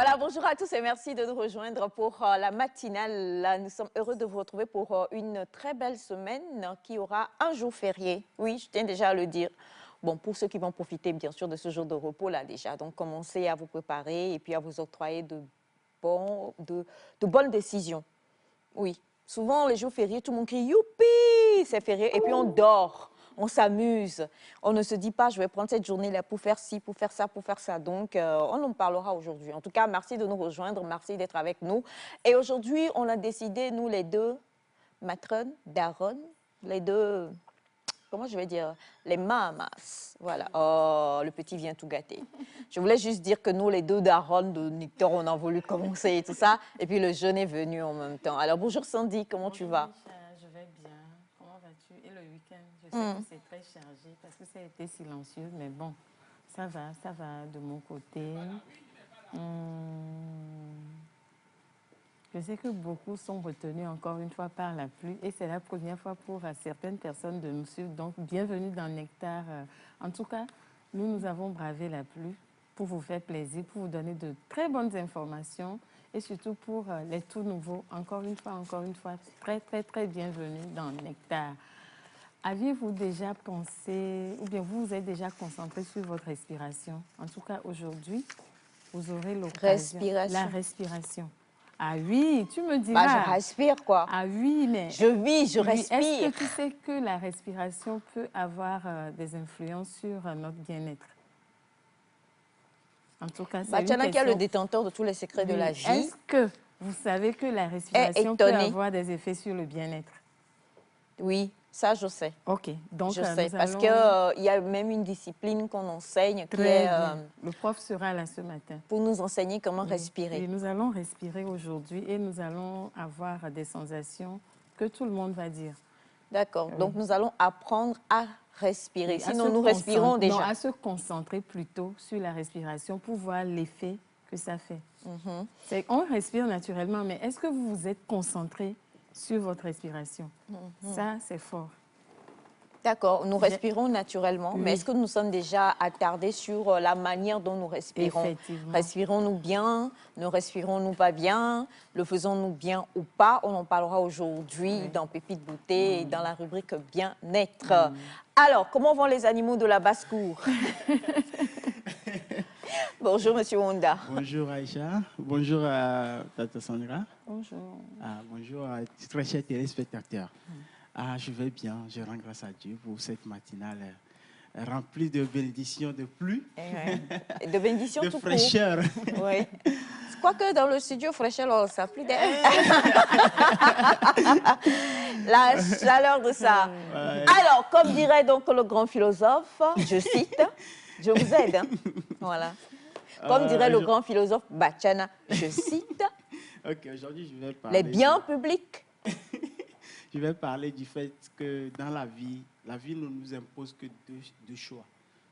Voilà, bonjour à tous et merci de nous rejoindre pour la matinale. Là, nous sommes heureux de vous retrouver pour une très belle semaine qui aura un jour férié. Oui, je tiens déjà à le dire. Bon, pour ceux qui vont profiter, bien sûr, de ce jour de repos, là, déjà. Donc, commencez à vous préparer et puis à vous octroyer de bonnes décisions. Oui, souvent, les jours fériés, tout le monde crie « Youpi !» C'est férié et puis on dort. On s'amuse. On ne se dit pas, je vais prendre cette journée-là pour faire ci, pour faire ça, pour faire ça. Donc, on en parlera aujourd'hui. En tout cas, merci de nous rejoindre. Merci d'être avec nous. Et aujourd'hui, on a décidé, nous les deux, Matron, Daron, les deux, comment je vais dire, les mamas. Voilà. Oh, le petit vient tout gâter. Je voulais juste dire que nous, les deux Daron de Nictor, on a voulu commencer et tout ça. Et puis le jeune est venu en même temps. Alors, bonjour Sandy, comment tu vas? Bonjour Micha, je vais bien. Comment vas-tu? Et le week-end, je sais que c'est très chargé parce que ça a été silencieux, mais bon, ça va de mon côté. Je sais que beaucoup sont retenus encore une fois par la pluie et c'est la première fois pour certaines personnes de nous suivre. Donc, bienvenue dans Nectar. En tout cas, nous avons bravé la pluie pour vous faire plaisir, pour vous donner de très bonnes informations et surtout pour les tout nouveaux. Encore une fois, très bienvenue dans Nectar. Aviez-vous déjà pensé, ou bien vous vous êtes déjà concentré sur votre respiration? En tout cas, aujourd'hui, vous aurez l'occasion. La respiration. Ah oui, tu me diras. Bah, je respire, quoi. Ah oui, mais... Je vis, je respire. Est-ce que tu sais que la respiration peut avoir des influences sur notre bien-être? En tout cas, c'est une question... qui est le détenteur de tous les secrets de la vie. Est-ce que vous savez que la respiration peut avoir des effets sur le bien-être? Oui, ça je sais. Ok, donc je sais, parce qu'il y a même une discipline qu'on enseigne qui est... Le prof sera là ce matin. Pour nous enseigner comment respirer. Et nous allons respirer aujourd'hui et nous allons avoir des sensations que tout le monde va dire. D'accord, donc nous allons apprendre à respirer. Oui, sinon, nous respirons déjà. Non, à se concentrer plutôt sur la respiration pour voir l'effet que ça fait. On respire naturellement, mais est-ce que vous vous êtes concentré sur votre respiration? Ça, c'est fort. D'accord, nous respirons naturellement, mais est-ce que nous sommes déjà attardés sur la manière dont nous respirons? Effectivement. Respirons-nous bien? Ne respirons-nous pas bien? Le faisons-nous bien ou pas? On en parlera aujourd'hui dans Pépite Beauté, dans la rubrique Bien-être. Alors, comment vont les animaux de la basse-cour? Bonjour, Monsieur Wanda. Bonjour, Aïcha. Bonjour, Tata Sandra. Bonjour. Bonjour, très chers téléspectateurs. Je vais bien, je rends grâce à Dieu pour cette matinale remplie de bénédictions, de pluie, de bénédictions de fraîcheur. Oui. Je crois que dans le studio, fraîcheur, ça plus d'air. La chaleur de ça. Ouais. Alors, comme dirait donc le grand philosophe, je cite, je vous aide. Hein. Voilà. Comme dirait le grand philosophe Bachana, je cite, aujourd'hui, je vais parler les biens publics. Je vais parler du fait que dans la vie ne nous impose que deux choix.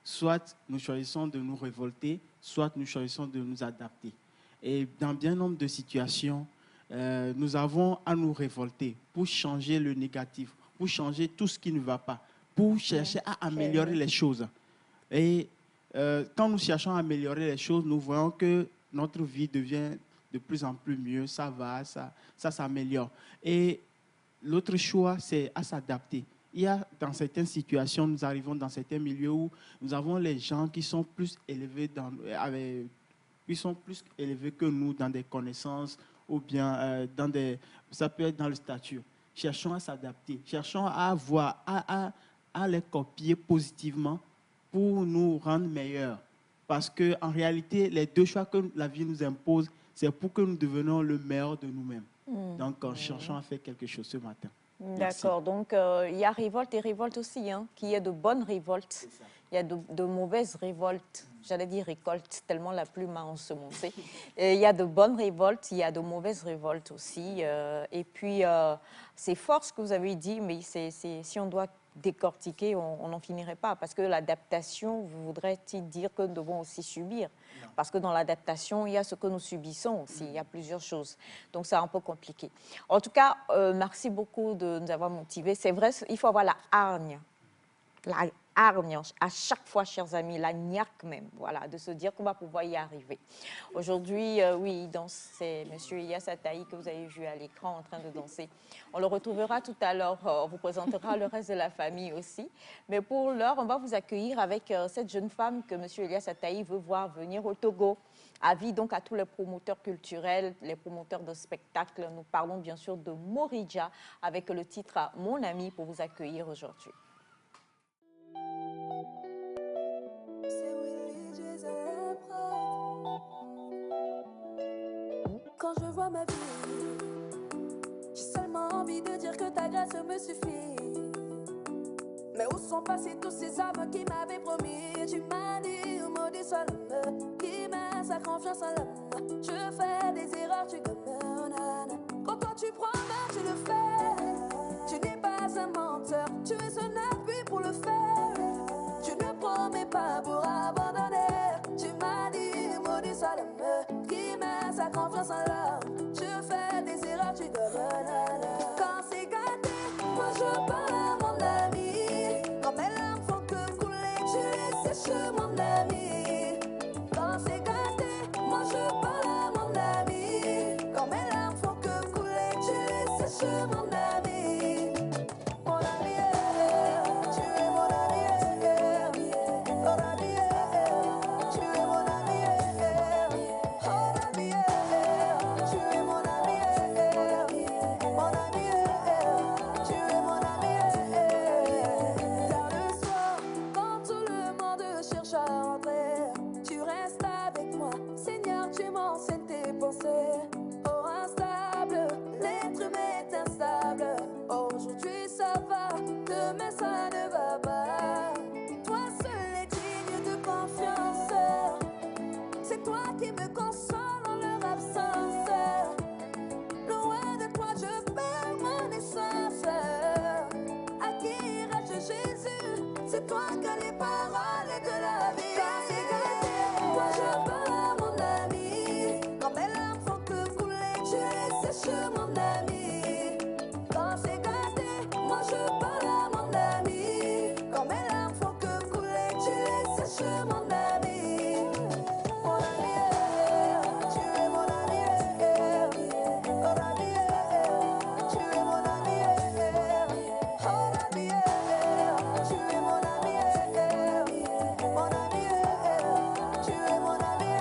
Soit nous choisissons de nous révolter, soit nous choisissons de nous adapter. Et dans bien nombre de situations, nous avons à nous révolter pour changer le négatif, pour changer tout ce qui ne va pas, pour chercher à améliorer les choses. Et quand nous cherchons à améliorer les choses, nous voyons que notre vie devient de plus en plus mieux, ça va, ça s'améliore. Et l'autre choix, c'est à s'adapter. Il y a dans certaines situations, nous arrivons dans certains milieux où nous avons les gens qui sont plus élevés, que nous dans des connaissances ou bien ça peut être dans le statut. Cherchons à s'adapter, cherchons à voir, à les copier positivement pour nous rendre meilleurs. Parce qu'en réalité, les deux choix que la vie nous impose, c'est pour que nous devenions le meilleur de nous-mêmes. Donc, cherchons à faire quelque chose ce matin. D'accord. Donc, il y a révolte et révolte aussi, hein, qu'il y a de bonnes révoltes. Il y a de mauvaises révoltes. J'allais dire récoltes, tellement la plume a ensemencé. Il y a de bonnes révoltes, il y a de mauvaises révoltes aussi. Et puis, c'est fort ce que vous avez dit, mais si on doit décortiquer, on n'en finirait pas. Parce que l'adaptation voudrait-il dire que nous devons aussi subir? Non. Parce que dans l'adaptation, il y a ce que nous subissons aussi. Il y a plusieurs choses. Donc, c'est un peu compliqué. En tout cas, merci beaucoup de nous avoir motivés. C'est vrai, il faut avoir la hargne. La hargne à chaque fois, chers amis, la niaque même, voilà, de se dire qu'on va pouvoir y arriver. Aujourd'hui, oui, il danse, c'est M. Ilyas Ataï que vous avez vu à l'écran en train de danser. On le retrouvera tout à l'heure, on vous présentera le reste de la famille aussi. Mais pour l'heure, on va vous accueillir avec cette jeune femme que M. Ilyas Ataï veut voir venir au Togo. Avis donc à tous les promoteurs culturels, les promoteurs de spectacles. Nous parlons bien sûr de Moridja avec le titre « Mon ami » pour vous accueillir aujourd'hui. Quand je vois ma vie, j'ai seulement envie de dire que ta grâce me suffit. Mais où sont passés tous ces hommes qui m'avaient promis? Tu m'as dit, maudit soit l'homme qui met sa confiance en l'homme. Je fais des erreurs, tu connais. Quand toi tu promets, tu le fais. Tu n'es pas un menteur, tu es un appui pour le faire. Tu ne promets pas pour abandonner. Tu m'as dit, maudit soit l'homme qui met sa confiance en l'homme. Je fais des erreurs, tu connais. Quand c'est gâté, moi je parle à mon ami. Quand mes larmes font que couler, tu les sèches, mon ami. Quand c'est gâté, moi je parle à mon ami. Quand mes larmes font que couler, tu les sèches, mon ami. Mon ami, tu es mon ami. Mon ami, tu es mon ami. Mon ami, tu es mon ami. Mon ami, tu es mon ami. Tard le soir, quand tout le monde cherche à entrer, tu restes avec moi. Seigneur, tu m'enseignes tes pensées. Oh, instable, l'être humain est instable. Aujourd'hui ça va, demain ça ne va pas. Toi seul est digne de confiance. C'est toi qui me console en leur absence. Loin de toi, je perds mon essence. À qui irai-je, Jésus? C'est toi que les paroles de la vie. Quand c'est gâté, moi je parle à mon ami. Quand mes larmes font que couler, tu les sèches, mon ami. Quand c'est gâté, moi je parle à mon ami. Quand mes larmes font que couler, tu les sèches, mon ami. Mon ami, tu es mon ami. Mon ami, tu es mon ami. Mon ami, tu es mon ami. Mon ami, tu es mon ami.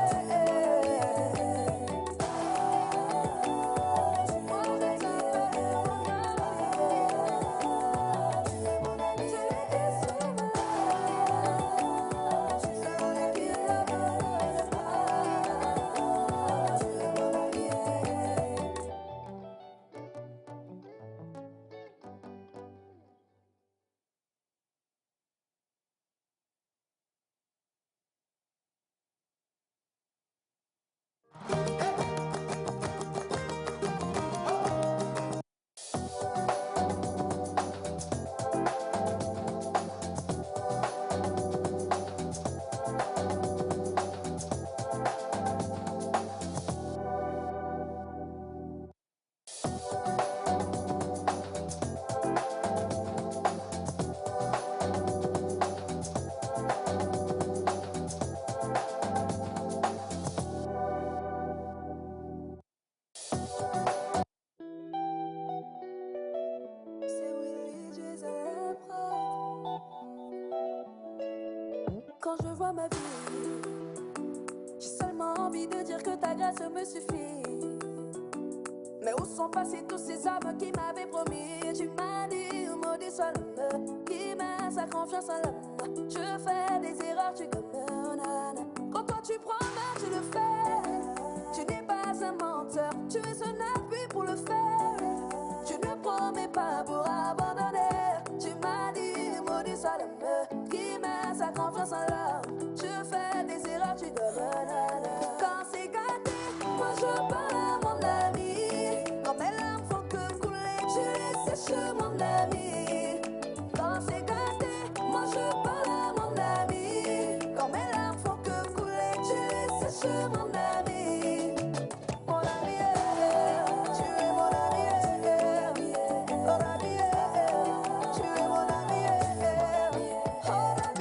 C'est Willy Jason le prêtre. Quand je vois ma vie, j'ai seulement envie de dire que ta grâce me suffit. Mais où sont passés tous ces hommes qui m'avaient promis? Tu m'as dit, maudit soit l'homme qui met sa confiance en l'homme. Je fais des erreurs, tu connais. Quand toi tu promets, tu le fais. Tu n'es pas un menteur, tu es un appui pour le faire. Tu ne promets pas pour abandonner. Tu m'as dit, maudit soit l'homme qui met sa confiance en l'homme. Je fais des erreurs, tu connais. Quand c'est gâté, moi je parle à mon ami. Quand mes larmes font que couler, tu les sèches, mon ami. Quand c'est gâté, moi je parle à mon ami. Quand mes larmes font que couler, tu les sèches, mon ami. Mon ami, tu es mon ami. Mon ami, tu es mon ami. Mon ami,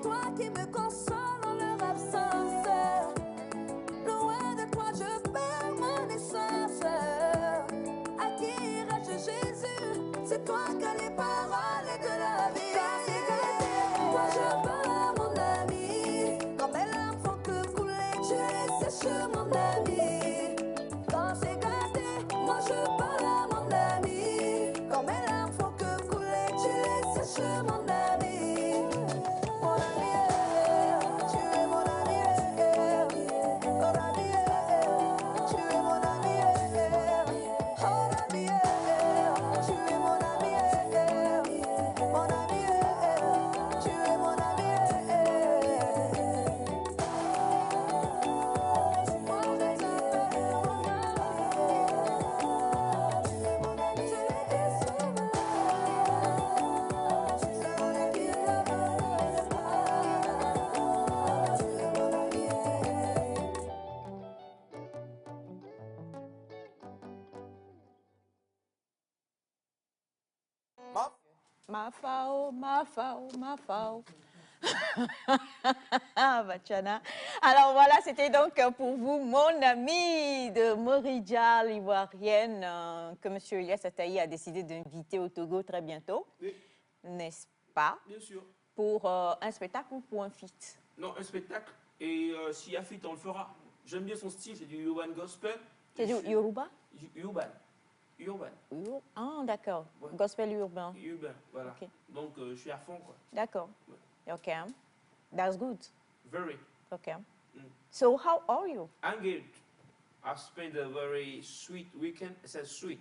toi qui me console en leur absence. Loin de toi, je perds mon essence. À qui irai-je, Jésus? C'est toi qui as les paroles de la vie. Moi, je pars, mon ami. Quand mes larmes font que couler, tu les sèches, mon ami. Quand c'est gâté, moi, je pars, mon ami. Quand mes larmes font que couler, tu les sèches, mon ami. Mon ami, tu es mon ami. Mon ami, tu es mon ami. Oh, l'ami, tu es mon ami. Mon ami, tu es mon ami. Moi, je t'appelle mon ami. Tu es souvent. Celui qui est Ma fao, ma fao, ma fao. Bachana. Alors voilà, c'était donc pour vous, mon ami de Moridja, l'ivoirienne, que M. Elias Ataï a décidé d'inviter au Togo très bientôt, Oui, n'est-ce pas? bien sûr. Pour un spectacle ou pour un feat? Non, un spectacle. Et s'il y a fit, on le fera. J'aime bien son style, c'est du urban gospel. C'est du Yoruba? Urban. Urban. Ah, d'accord. Ouais. Gospel urbain. Urban, voilà. Ok. Donc, je suis à fond, quoi. D'accord. Ouais. Okay. That's good. Very. Okay. Mm. So how are you? I'm good. I spent a very sweet weekend. It says sweet.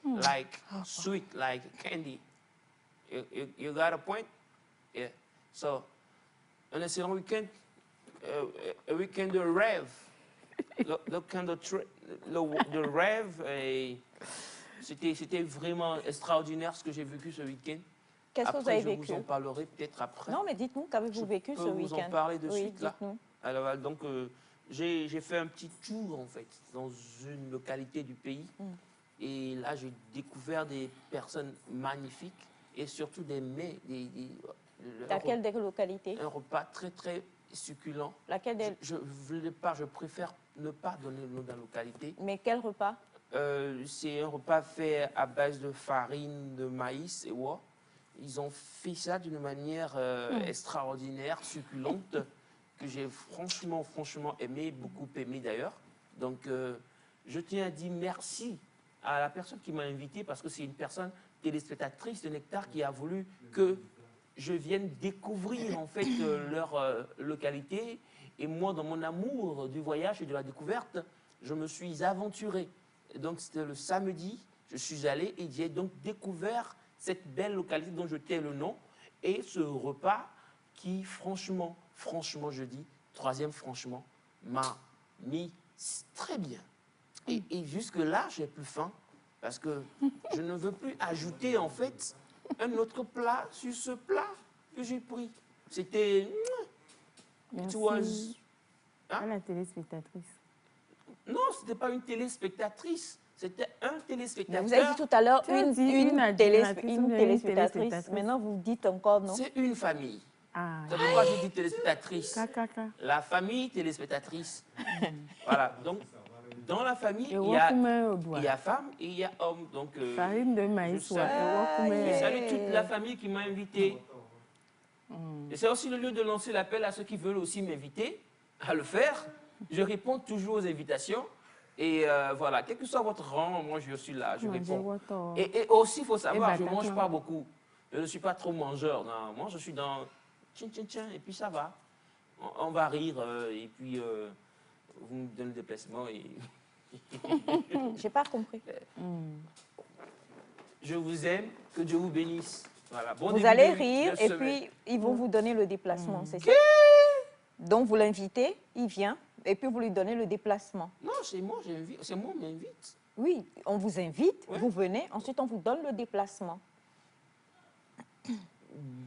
Like sweet, like candy. You got a point? Yeah. So, un excellent week-end. Un week-end de rêve. Le week-end de rêve. Et c'était vraiment extraordinaire ce que j'ai vécu ce week-end. Qu'est-ce que vous Après, avez je vécu? vous en parlerai peut-être après. Non, mais dites-nous, qu'avez-vous vécu Je ce peux vous en week-end? parler de Oui, suite, là. dites-nous. Alors, donc, j'ai fait un petit tour, en fait, dans une localité du pays. Et là, j'ai découvert des personnes magnifiques et surtout des mets, Laquelle des localités? un repas très, très succulent. Laquelle des... Je préfère ne pas donner le nom de la localité. Mais quel repas? C'est un repas fait à base de farine, de maïs et ouais. Ils ont fait ça d'une manière extraordinaire, succulente, que j'ai franchement aimé, beaucoup aimé d'ailleurs. Donc, je tiens à dire merci à la personne qui m'a invité parce que c'est une personne téléspectatrice de Nectar qui a voulu que je vienne découvrir en fait leur localité. Et moi, dans mon amour du voyage et de la découverte, je me suis aventuré. Et donc, c'était le samedi, je suis allé et j'ai donc découvert cette belle localité dont je tais le nom et ce repas qui, franchement, je dis, troisième franchement, m'a mis très bien. Et jusque-là, j'ai plus faim parce que je ne veux plus ajouter en fait un autre plat sur ce plat que j'ai pris. C'était... Merci Hein? à la téléspectatrice. Non, ce n'était pas une téléspectatrice. C'était un Mais téléspectateur. vous avez dit tout à l'heure Tu as dit une admiratrice ou bien une téléspectatrice. Maintenant, vous dites encore non? C'est une famille. Ah, C'est pourquoi j'ai dit téléspectatrice. Kaka. La famille téléspectatrice. Voilà. Donc, dans la famille, Et il y a femme et il y a homme. Donc, farine de maïs. je salue toute la famille qui m'a invité. Et c'est aussi le lieu de lancer l'appel à ceux qui veulent aussi m'inviter à le faire. Je réponds toujours aux invitations. Et voilà, quel que soit votre rang, moi je suis là, je réponds. Et aussi, il faut savoir, je ne mange pas beaucoup. Je ne suis pas trop mangeur. Non. Moi, je suis dans tchin, et puis ça va. On va rire, et puis vous me donnez des placements. Et... J'ai pas compris. Je vous aime, que Dieu vous bénisse. Voilà. Bon Vous début allez de rire et semaine. puis ils vont vous donner le déplacement, c'est ça? Donc vous l'invitez, il vient et puis vous lui donnez le déplacement. Non, c'est moi, c'est moi qui m'invite. Oui, on vous invite, Ouais. vous venez, ensuite on vous donne le déplacement.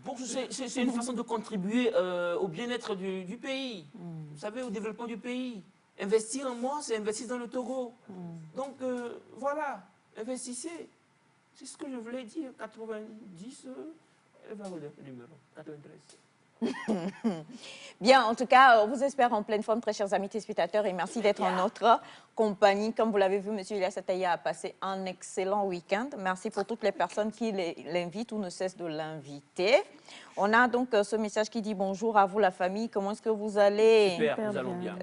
Bon, c'est une façon de contribuer au bien-être du pays. Vous savez, au développement du pays. Investir en moi, c'est investir dans le Togo. Donc, voilà, investissez. C'est ce que je voulais dire. 90, elle va redonner le numéro. 93. Bien, en tout cas, on vous espère en pleine forme, très chers amis téléspectateurs, et merci d'être en notre compagnie. Comme vous l'avez vu, M. Ilyas Ataya a passé un excellent week-end. Merci pour toutes les personnes qui l'invitent ou ne cessent de l'inviter. On a donc ce message qui dit bonjour à vous la famille, comment est-ce que vous allez? Super, nous allons bien.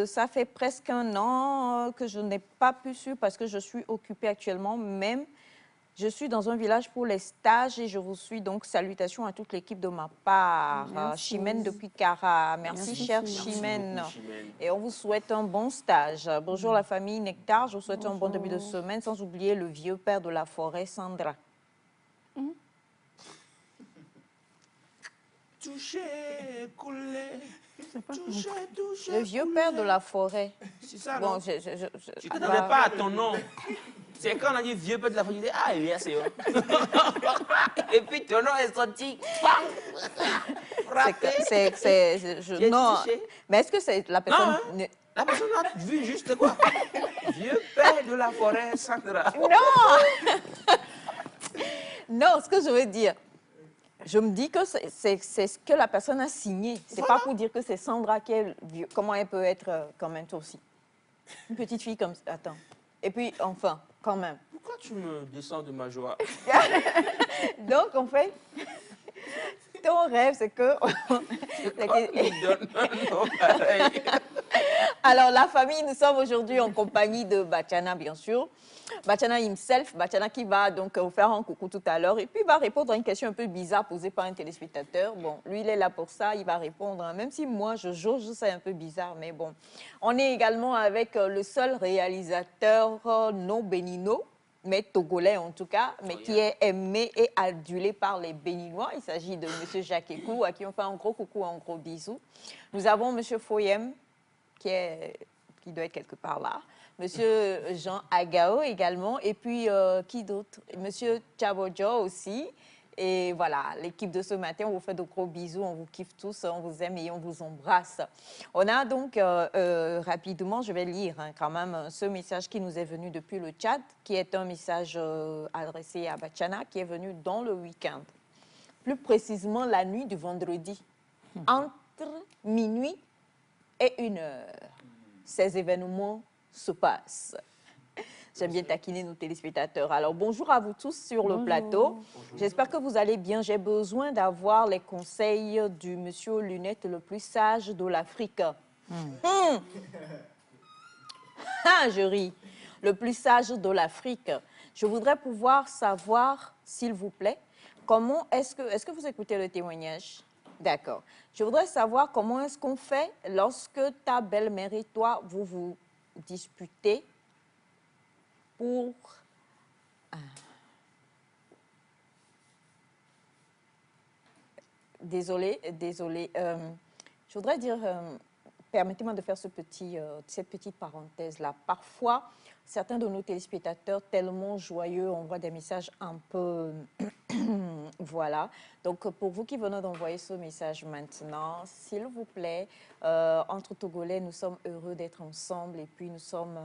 Ça fait presque un an que je n'ai pas pu suivre parce que je suis occupée actuellement même. Je suis dans un village pour les stages et je vous suis donc salutations à toute l'équipe de ma part. Merci. Chimène depuis Cara. Merci, Merci, chère Chimène. Chimène. Merci beaucoup, Chimène. Et on vous souhaite un bon stage. Bonjour la famille Nectar, je vous souhaite un bon début de Bonjour. semaine, sans oublier le vieux père de la forêt, Sandra. Touché, collé, touché, touché. Le vieux père de la forêt. C'est ça, Bon, non? Tu ne bah, t'attendais pas à ton nom. C'est quand on a dit vieux père de la famille, ah, il est assez haut. Et puis ton nom est sorti. Frappé. J'ai non, touché. mais est-ce que c'est la personne... hein. La personne a vu juste quoi? Vieux père de la forêt, Sandra. Non, ce que je veux dire, je me dis que c'est ce que la personne a signé. C'est pas pour dire que c'est Sandra qui est vieux. Comment elle peut être quand même toi aussi? Une petite fille comme ça. Attends. Et puis, enfin, quand même. Pourquoi tu me descends de ma joie? Donc, en fait, ton rêve, c'est que... Il donne un nom pareil. Alors, la famille, nous sommes aujourd'hui en compagnie de Bachana, bien sûr. Bachana himself, Bachana qui va donc vous faire un coucou tout à l'heure et puis il va répondre à une question un peu bizarre posée par un téléspectateur. Bon, lui, il est là pour ça, il va répondre, hein. Même si moi, je jauge, c'est un peu bizarre, mais bon. On est également avec le seul réalisateur non béninois, mais togolais en tout cas, mais qui est aimé et adulé par les Béninois. Il s'agit de M. Jacques Ekou, à qui on fait un gros coucou, un gros bisou. Nous avons M. Foyem, qui doit être quelque part là. Monsieur Jean Agao également, et puis qui d'autre? Monsieur Chabojo aussi. Et voilà, l'équipe de ce matin, on vous fait de gros bisous, on vous kiffe tous, on vous aime et on vous embrasse. On a donc, rapidement, je vais lire quand même ce message qui nous est venu depuis le chat, qui est un message adressé à Bachana, qui est venu dans le week-end. Plus précisément, la nuit du vendredi, entre minuit et 1 heure. Ces événements se passent. J'aime bien taquiner nos téléspectateurs. Alors, bonjour à vous tous sur le plateau. J'espère que vous allez bien. J'ai besoin d'avoir les conseils du monsieur aux lunettes le plus sage de l'Afrique. Ah, je ris. Le plus sage de l'Afrique. Je voudrais pouvoir savoir, s'il vous plaît, comment est-ce que vous écoutez le témoignage? D'accord. Je voudrais savoir comment est-ce qu'on fait lorsque ta belle-mère et toi, vous vous disputez pour... Désolée. Je voudrais dire, permettez-moi de faire cette petite parenthèse-là. Parfois, certains de nos téléspectateurs tellement joyeux envoient des messages un peu... Voilà. Donc, pour vous qui venez d'envoyer ce message maintenant, s'il vous plaît, entre Togolais, nous sommes heureux d'être ensemble et puis nous sommes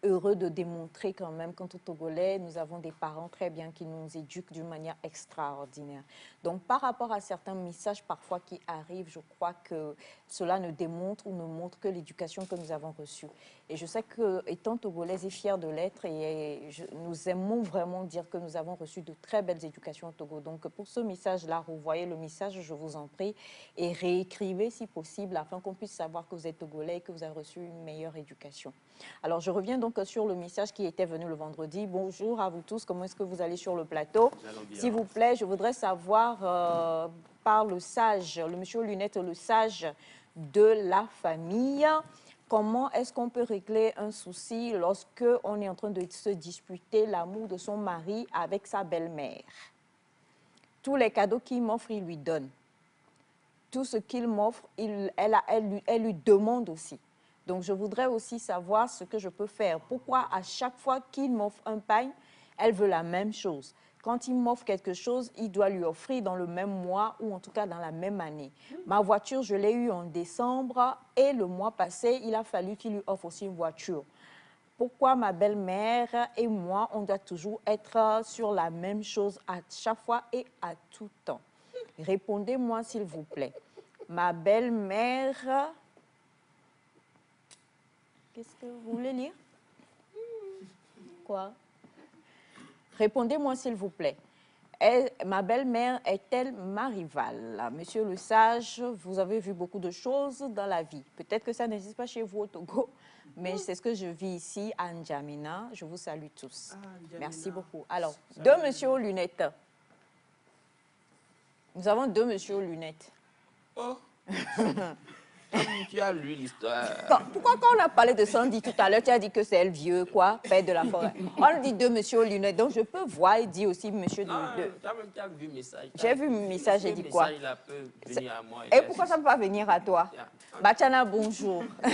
heureux de démontrer quand même qu'entre Togolais, nous avons des parents très bien qui nous éduquent d'une manière extraordinaire. Donc, par rapport à certains messages parfois qui arrivent, je crois que cela ne démontre ou ne montre que l'éducation que nous avons reçue. Et je sais que, étant Togolais et fiers de l'être, nous aimons vraiment dire que nous avons reçu de très belles éducations au Togo. Donc, pour ce message-là, revoyez le message, je vous en prie, et réécrivez si possible afin qu'on puisse savoir que vous êtes Togolais et que vous avez reçu une meilleure éducation. Alors, je reviens donc sur le message qui était venu le vendredi. Bonjour à vous tous, comment est-ce que vous allez sur le plateau? S'il vous plaît, je voudrais savoir par le sage, le monsieur aux lunettes, le sage de la famille, comment est-ce qu'on peut régler un souci lorsque on est en train de se disputer l'amour de son mari avec sa belle-mère? Tous les cadeaux qu'il m'offre, il lui donne. Tout ce qu'il m'offre, elle lui demande aussi. Donc, je voudrais aussi savoir ce que je peux faire. Pourquoi à chaque fois qu'il m'offre un pain, elle veut la même chose? Quand il m'offre quelque chose, il doit lui offrir dans le même mois ou en tout cas dans la même année. Ma voiture, je l'ai eue en décembre et le mois passé, il a fallu qu'il lui offre aussi une voiture. Pourquoi ma belle-mère et moi, on doit toujours être sur la même chose à chaque fois et à tout temps? Répondez-moi, s'il vous plaît. Ma belle-mère... Qu'est-ce que vous voulez lire? Quoi? Répondez-moi, s'il vous plaît. Ma belle-mère est-elle ma rivale? Monsieur le sage, vous avez vu beaucoup de choses dans la vie. Peut-être que ça n'existe pas chez vous au Togo, mais c'est ce que je vis ici à N'Djamena. Je vous salue tous. Ah, N'Djamena. Merci beaucoup. Alors, Salut. deux messieurs aux lunettes. Nous avons deux messieurs aux lunettes. Oh. Tu as lu l'histoire. Pourquoi quand on a parlé de Sandy tout à l'heure, tu as dit que c'est le vieux, quoi, père de la forêt? On dit deux messieurs aux lunettes, donc je peux voir et dire aussi monsieur Non, de... tu as vu le message. J'ai vu le message, j'ai dit quoi? Le message, il peut venir à moi. Et pourquoi ça ne peut pas venir à toi? Bachana, bonjour. On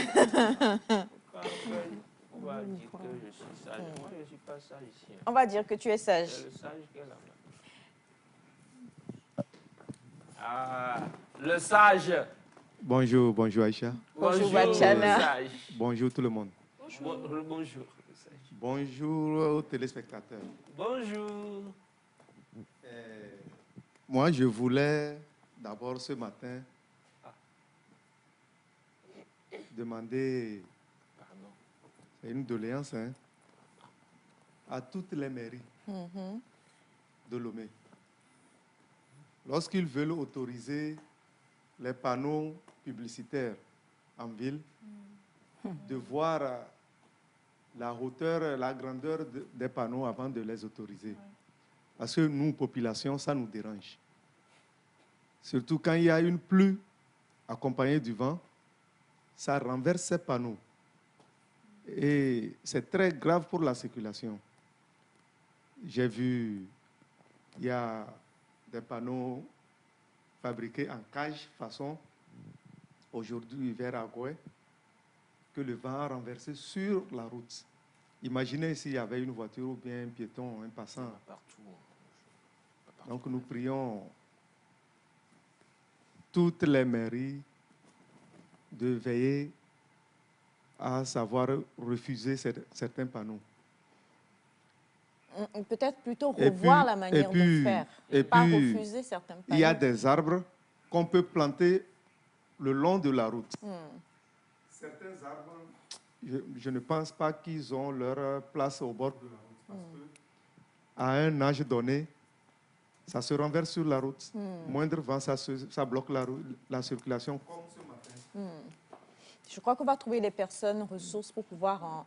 va dire que je suis sage. Moi, je ne suis pas sage ici. On va dire que tu es sage. C'est le sage qui est là-bas. Ah, le sage. Bonjour, bonjour Aïcha. Bonjour, Bachana. le sage. Bonjour tout le monde. Bonjour, le sage. Bonjour aux téléspectateurs. Bonjour. Moi, je voulais d'abord ce matin demander, Pardon. c'est une doléance, hein, à toutes les mairies de Lomé. Lorsqu'ils veulent autoriser les panneaux publicitaires en ville, de voir la hauteur, la grandeur des panneaux avant de les autoriser. Parce que nous, population, ça nous dérange. Surtout quand il y a une pluie accompagnée du vent, ça renverse ces panneaux. Et c'est très grave pour la circulation. J'ai vu, il y a des panneaux fabriqués en cage façon, aujourd'hui vers Agoué, que le vent a renversé sur la route. Imaginez s'il y avait une voiture ou bien un piéton, un passant. Partout. Donc nous prions toutes les mairies de veiller à savoir refuser certains panneaux. Peut-être plutôt Et revoir puis- la manière et puis- de faire. et Pas puis, refuser certains panneaux. Il y a des arbres qu'on peut planter le long de la route. Certains arbres, je ne pense pas qu'ils ont leur place au bord de la route. Parce que à un âge donné, ça se renverse sur la route. Moindre vent, ça bloque la circulation. Comme ce matin. Je crois qu'on va trouver les personnes ressources pour pouvoir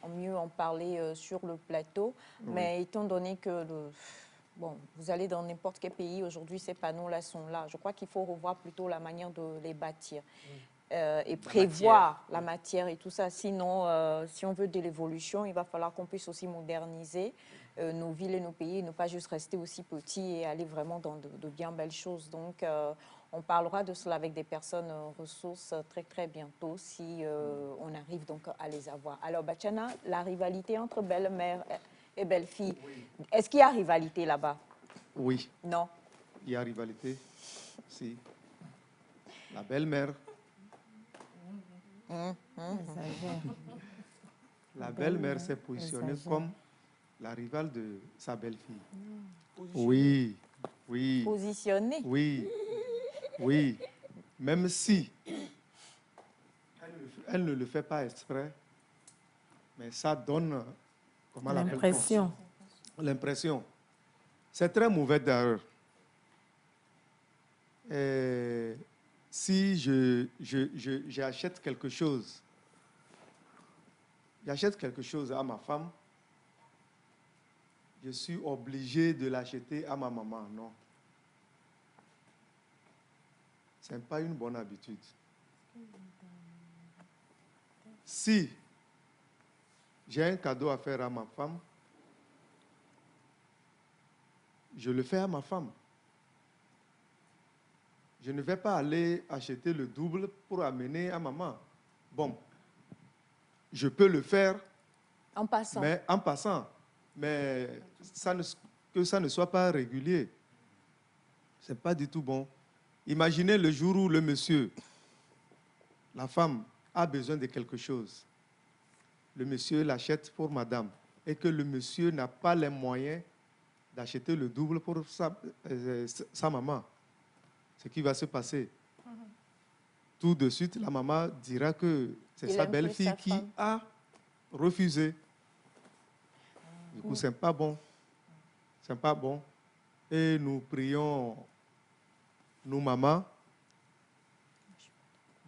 en mieux en parler sur le plateau. Mais étant donné que vous allez dans n'importe quel pays, aujourd'hui, ces panneaux-là sont là. Je crois qu'il faut revoir plutôt la manière de les bâtir. Et prévoir la matière et tout ça. Sinon, si on veut de l'évolution, il va falloir qu'on puisse aussi moderniser nos villes et nos pays, et ne pas juste rester aussi petits et aller vraiment dans de bien belles choses. Donc, on parlera de cela avec des personnes ressources très, très bientôt si on arrive donc à les avoir. Alors, Bachana, la rivalité entre belle-mère et belle-fille, est-ce qu'il y a rivalité là-bas? Oui, Non. il y a rivalité. Si. La belle-mère. La belle-mère s'est positionnée comme la rivale de sa belle-fille. Oui, oui, Positionné. oui, oui. Même si elle ne le fait pas exprès, mais ça donne, comment on l'appelle, L'impression. l'impression. C'est très mauvais d'ailleurs. Si j'achète quelque chose, à ma femme, je suis obligé de l'acheter à ma maman. Non. Ce n'est pas une bonne habitude. Si j'ai un cadeau à faire à ma femme, je le fais à ma femme. Je ne vais pas aller acheter le double pour amener à maman. Bon, je peux le faire En passant. mais en passant. Mais que ça ne soit pas régulier. Ce n'est pas du tout bon. Imaginez le jour où le monsieur, la femme, a besoin de quelque chose. Le monsieur l'achète pour madame et que le monsieur n'a pas les moyens d'acheter le double pour sa maman. ce qui va se passer. Tout de suite, la maman dira que c'est Il sa aime plus belle-fille sa qui femme. a refusé. Du coup, c'est pas bon. C'est pas bon. Et nous prions nos mamans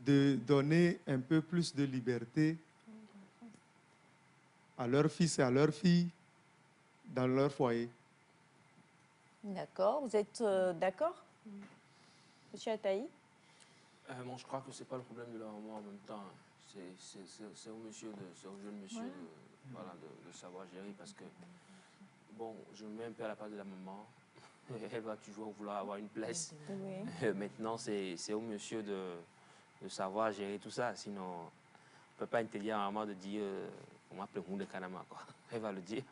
de donner un peu plus de liberté à leurs fils et à leurs filles dans leur foyer. D'accord. Vous êtes d'accord, Monsieur Ataï? Bon, je crois que c'est pas le problème de la maman en même temps. C'est au jeune monsieur voilà, de savoir gérer parce que, bon, je me mets un peu à la place de la maman. Elle va toujours vouloir avoir une place. Oui. Maintenant, c'est au monsieur de savoir gérer tout ça. Sinon, on ne peut pas interdire à la maman de dire on m'appelle Hounde Kanama, quoi. Elle va le dire.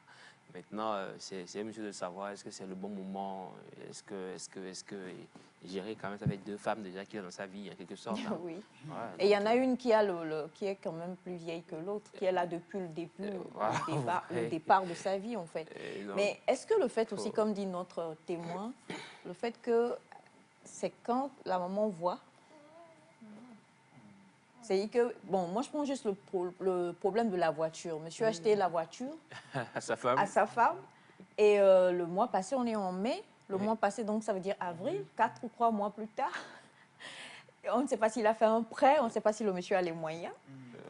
Maintenant, c'est au monsieur de savoir est-ce que c'est le bon moment, est-ce que gérer quand même avec deux femmes déjà qu'il a dans sa vie, en quelque sorte. Hein. Oui. Ouais, Et il y en donc, a une qui, qui est quand même plus vieille que l'autre, qui est là depuis le début, voilà, le ouais. départ de sa vie, en fait. non. Mais est-ce que le fait aussi, Faut- comme dit notre témoin, le fait que c'est quand la maman voit, c'est que, bon, moi je prends juste le problème de la voiture. Monsieur a acheté la voiture à sa femme. à sa femme et le mois passé, on est en mai, le mois passé, donc ça veut dire avril, 4 ou 3 mois plus tard. On ne sait pas s'il a fait un prêt, on ne sait pas si le monsieur a les moyens.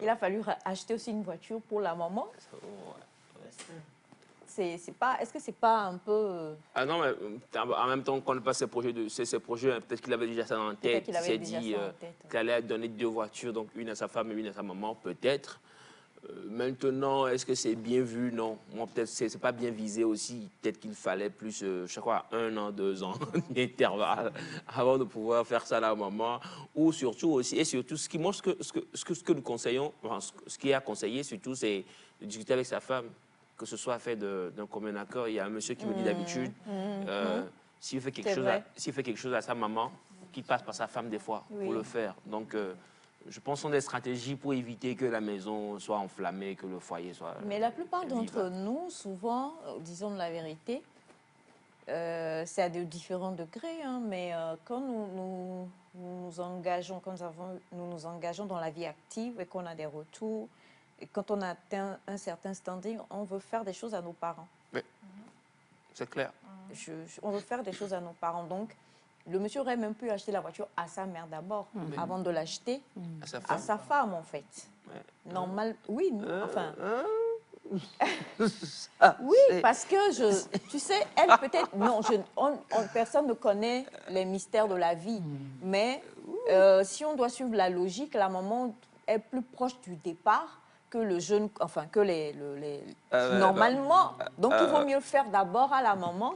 Il a fallu acheter aussi une voiture pour la maman. C'est pas, est-ce que c'est pas un peu... Ah non, mais en même temps, qu'on ne passe ces projets, peut-être qu'il avait déjà ça en tête. qu'il avait Il s'est déjà dit ça en tête. qu'il allait donner 2 voitures, donc une à sa femme et une à sa maman, peut-être. Maintenant, est-ce que c'est bien vu? Non. Moi, peut-être c'est pas bien visé aussi. Peut-être qu'il fallait plus, je crois, 1 an, 2 ans d'intervalle avant de pouvoir faire ça à la maman. Ou surtout aussi, et surtout, ce que nous conseillons, enfin, ce qui est à conseiller surtout, c'est de discuter avec sa femme, que ce soit fait d'un commun accord. Il y a un monsieur qui me dit d'habitude, s'il fait quelque chose à sa maman, qu'il passe par sa femme des fois pour le faire. Donc, je pense qu'on a des stratégies pour éviter que la maison soit enflammée, que le foyer soit... Mais la plupart d'entre vivable. nous, souvent, disons la vérité, c'est à de différents degrés, hein, mais quand nous nous engageons, nous nous engageons dans la vie active et qu'on a des retours, et quand on atteint un certain standing, on veut faire des choses à nos parents. Oui, c'est clair. On veut faire des choses à nos parents. Donc, le monsieur aurait même pu acheter la voiture à sa mère d'abord, avant de l'acheter à sa femme, en fait. Ouais. Normal, oui, enfin... Ah, Oui, parce que tu sais, elle peut-être, non, personne ne connaît les mystères de la vie, mais si on doit suivre la logique, la maman est plus proche du départ que le jeune, enfin que normalement. Donc il vaut mieux le faire d'abord à la maman,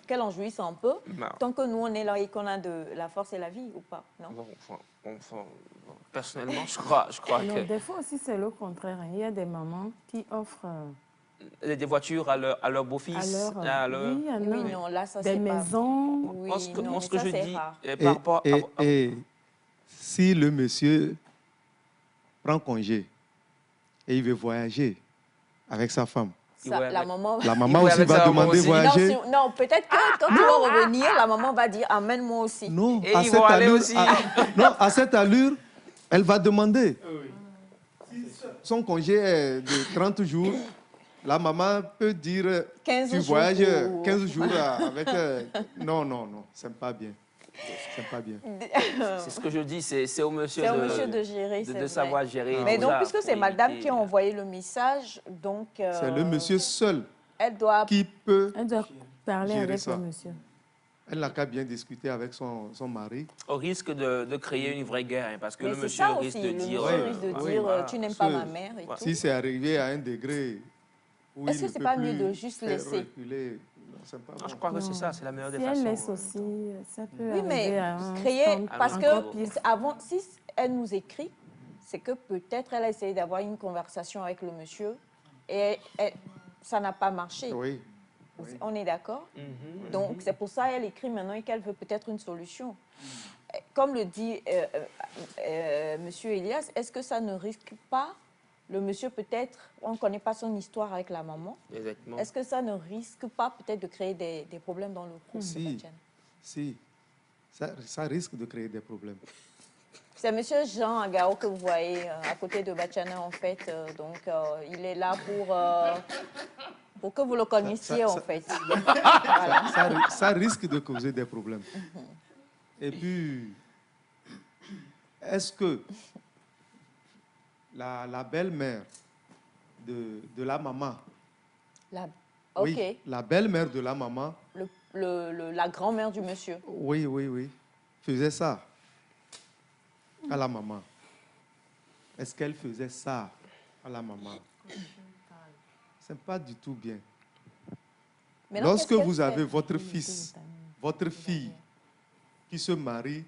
qu'elle en jouisse un peu, tant que nous on est là et qu'on a de la force et la vie ou pas, non? Bon, personnellement, je crois Non, que des fois aussi, c'est le contraire. Il y a des mamans qui offrent des voitures à leur beau-fils, oui, il y en a Oui, non, là ça des c'est pas... maisons. Oui, moi, non, ce que ça je c'est dis rare. par rapport à... Et si le monsieur prend congé et il veut voyager avec sa femme, La maman... la maman aussi va demander de voyager. Non, peut-être que quand tu vas revenir, la maman va dire « amène-moi aussi ». Non, Et ils vont aller aussi. Non, à cette allure, elle va demander. Si son congé est de 30 jours, la maman peut dire 15 tu jours voyages pour- 15 jours avec... Non, c'est pas bien. C'est pas bien. C'est ce que je dis, c'est au monsieur, C'est au monsieur de gérer, de c'est savoir vrai. gérer. Mais tout donc, ça puisque pour c'est madame éviter- qui a envoyé le message, donc... C'est le monsieur seul Elle doit... qui peut Elle doit parler gérer avec ça. le monsieur. Elle n'a qu'à bien discuter avec son mari. Au risque de créer une vraie guerre, hein, parce que Mais le c'est monsieur ça risque aussi, de le dire... monsieur risque de dire voilà. tu n'aimes Parce pas que ma mère et tout. Si c'est arrivé à un degré où Est-ce il que ne c'est peut pas plus mieux de juste faire laisser? reculer, non, c'est pas Non, bon. je crois que c'est ça, c'est la meilleure Si des elle façons. laisse aussi, ça peut Oui, mais arriver à un créer... stand Parce encore que pire. avant, si elle nous écrit, c'est que peut-être elle a essayé d'avoir une conversation avec le monsieur et ça n'a pas marché. Oui. On est d'accord? Mhm. Donc, c'est pour ça qu'elle écrit maintenant et qu'elle veut peut-être une solution. Comme le dit Monsieur Elias, est-ce que ça ne risque pas, le monsieur peut-être, on ne connaît pas son histoire avec la maman, Exactement. est-ce que ça ne risque pas peut-être de créer des problèmes dans le couple? Si. Tatiana? Si. ça risque de créer des problèmes. C'est Monsieur Jean Agao que vous voyez à côté de Bachana, en fait. Donc, il est là pour que vous le connaissiez, en fait. Voilà. Ça risque de causer des problèmes. Et puis, est-ce que la belle-mère de la maman, OK. oui, la belle-mère de la maman, La grand-mère du monsieur. oui, faisait ça à la maman? Est-ce qu'elle faisait ça à la maman? Ce n'est pas du tout bien. Maintenant, Lorsque qu'est-ce qu'elle vous fait? avez votre fils, votre fille qui se marie,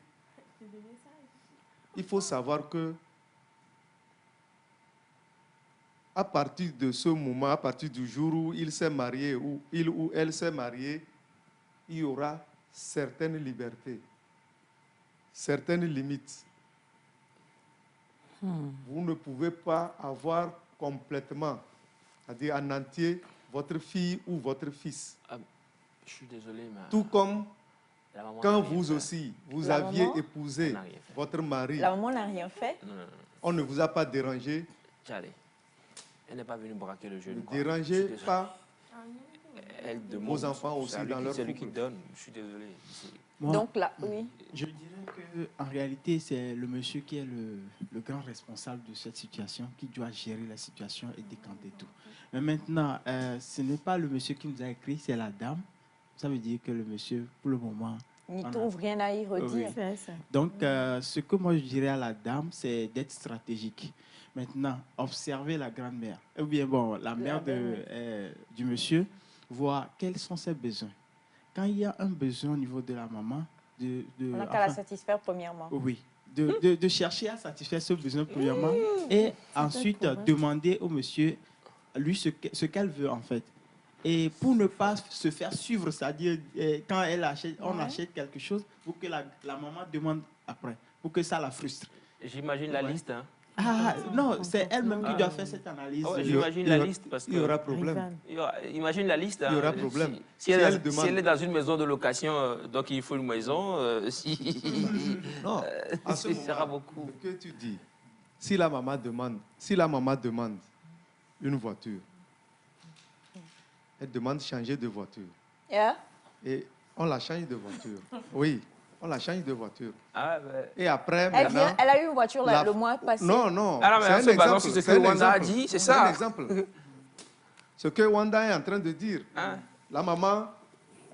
il faut savoir que à partir de ce moment, à partir du jour où il s'est marié, ou il ou elle s'est marié, il y aura certaines libertés, certaines limites. Vous ne pouvez pas avoir complètement, c'est-à-dire en entier, votre fille ou votre fils. Je suis désolé, mais... Tout comme la maman quand n'a rien vous fait. aussi, vous La aviez maman épousé Elle n'a rien fait. votre mari, La maman n'a rien fait. Non. on ne vous a pas dérangé. Allez. Elle n'est pas venue braquer le jeune. Ne quoi. Je suis dérangez désolé. pas Elle demande. vos enfants aussi C'est lui dans qui- leur C'est lui qui couple. donne. Je suis désolé. Moi, Donc là, oui. je dirais qu'en réalité, c'est le monsieur qui est le grand responsable de cette situation, qui doit gérer la situation et décanter tout. Mais maintenant, ce n'est pas le monsieur qui nous a écrit, c'est la dame. Ça veut dire que le monsieur, pour le moment... Il ne voilà. trouve rien à y redire. Oui. C'est ça. Donc, ce que moi je dirais à la dame, c'est d'être stratégique. Maintenant, observer la grand-mère, ou bien bon, la mère du monsieur, voir quels sont ses besoins. Quand il y a un besoin au niveau de la maman, On n'a qu'à la satisfaire premièrement. oui, de chercher à satisfaire ce besoin premièrement et ensuite correct. demander au monsieur, lui, ce qu'elle veut en fait. Et pour ne pas se faire suivre, c'est-à-dire quand elle achète, on achète quelque chose, pour que la maman demande après, pour que ça la frustre. J'imagine la liste. Hein. Ah non, c'est elle-même qui doit faire cette analyse. Ah ouais, Il y j'imagine aura- la liste parce que... Il y aura problème. Rival. Imagine la liste. Il y aura hein. problème. Si elle, Si elle si demande- elle est dans une maison de location, donc il faut une maison. Non, à ce Ce sera moment, beaucoup. ce que tu dis, si la maman demande une voiture, elle demande de changer de voiture. Yeah? Et on la change de voiture. Oui, on la change de voiture. Ah, ben... Et après, Elle, maintenant... elle a eu une voiture le mois passé. Non. Ah non, mais c'est en un se basant exemple, sur ce c'est que un Wanda a exemple. dit, c'est ça. un exemple. Ce que Wanda est en train de dire. Hein? La maman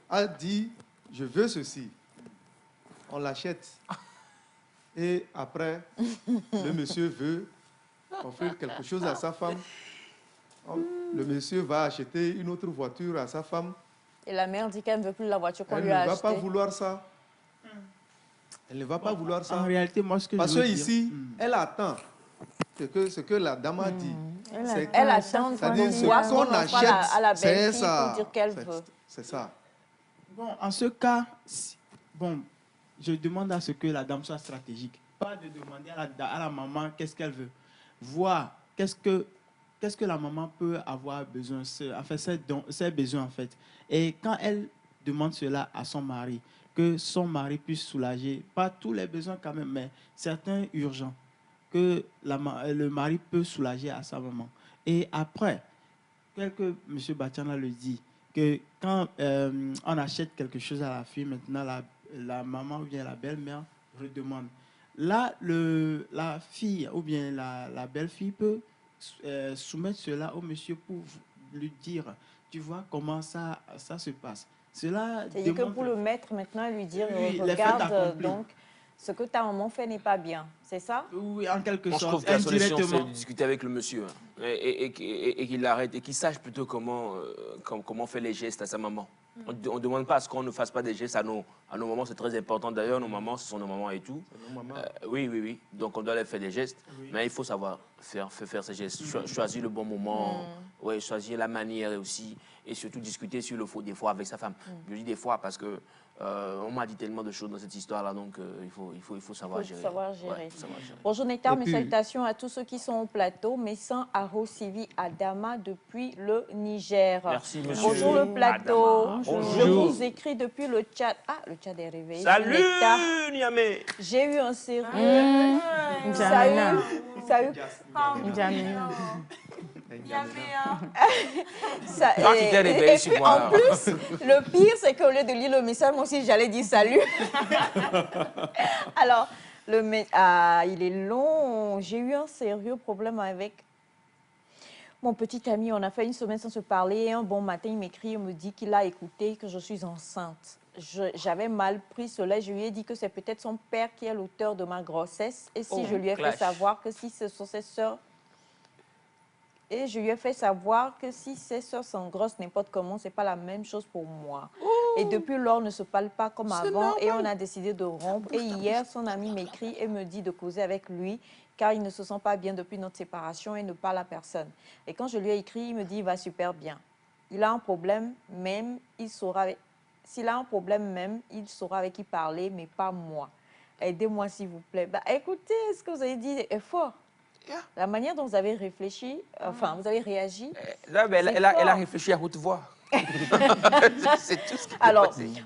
a dit, je veux ceci. On l'achète. Et après, le monsieur veut offrir quelque chose à sa femme. Le monsieur va acheter une autre voiture à sa femme. Et la mère dit qu'elle ne veut plus la voiture qu'on Elle lui ne a va achetée. pas vouloir ça. Elle ne va pas vouloir En ça. réalité, moi, ce que Parce je veux que dire- ici, elle attend ce que la dame a dit. C'est Elle attend C'est-à-dire qu'on ce voit son qu'on enfant achète, à la c'est belle-fille ça. pour dire qu'elle C'est- veut. C'est ça. Bon, en ce cas, bon, je demande à ce que la dame soit stratégique. Pas de demander à la maman qu'est-ce qu'elle veut. Voir qu'est-ce que la maman peut avoir besoin, ses besoins en fait. Et quand elle demande cela à son mari, que son mari puisse soulager, pas tous les besoins quand même, mais certains urgents, que le mari peut soulager à sa maman. Et après, tel que M. Batiana le dit, que quand on achète quelque chose à la fille, maintenant la maman ou bien la belle-mère redemande. Là, la fille ou bien la belle-fille peut soumettre cela au monsieur pour lui dire, tu vois comment ça se passe. Cela C'est-à-dire que démontre- pour le maître maintenant, lui dire, Oui, les faits regarde, accomplis. donc, ce que ta maman fait n'est pas bien. C'est ça? Oui, en quelque Moi, je trouve sorte, que la solution, c'est indirectement. de discuter avec le monsieur hein, et qu'il arrête et qu'il sache plutôt comment faire les gestes à sa maman. On ne demande pas à ce qu'on ne fasse pas des gestes à nos mamans, c'est très important. D'ailleurs, nos mamans, ce sont nos mamans et tout. Nos mamans. Oui. Donc, on doit leur faire des gestes, mais il faut savoir faire ces gestes. Choisir le bon moment, choisir la manière aussi, et surtout discuter sur le faux des fois avec sa femme. Je dis des fois parce que On m'a dit tellement de choses dans cette histoire-là, donc il faut savoir gérer. Savoir gérer. Ouais, savoir gérer. Bonjour Nectar, Et mes puis- salutations à tous ceux qui sont au plateau, mais sans Aro Sivi Adama depuis le Niger. Merci, monsieur. Bonjour le plateau. Adama. Je Bonjour. vous écris depuis le chat. Ah, le chat est réveillé. Salut, Nectar. Niamey. J'ai eu un sérieux. N'Djamena. Ça a eu. N'Djamena. Ça, Toi, tu t'es réveillé et sur puis moi. en plus, le pire, c'est qu'au lieu de lire le message, moi aussi, j'allais dire salut. Alors, il est long. J'ai eu un sérieux problème avec mon petit ami. On a fait une semaine sans se parler. Et un bon matin, il m'écrit, il me dit qu'il a écouté que je suis enceinte. J'avais mal pris cela. Je lui ai dit que c'est peut-être son père qui est l'auteur de ma grossesse. Et si Oh, je lui ai clash. fait savoir que si ce sont ses sœurs... Et je lui ai fait savoir que si ses sœurs sont grosses, n'importe comment, ce n'est pas la même chose pour moi. Et depuis lors, on ne se parle pas comme avant et on a décidé de rompre. Et hier, son ami m'écrit et me dit de causer avec lui car il ne se sent pas bien depuis notre séparation et ne parle à personne. Et quand je lui ai écrit, il me dit il va super bien. Il a un problème, même, il saura... S'il a un problème même, il saura avec qui parler, mais pas moi. Aidez-moi, s'il vous plaît. Bah, écoutez, ce que vous avez dit est fort. Yeah. La manière dont vous avez réfléchi, enfin, vous avez réagi. Là, ben, C'est elle a fort. réfléchi à haute voix. C'est tout ce qui Alors, s'est passé.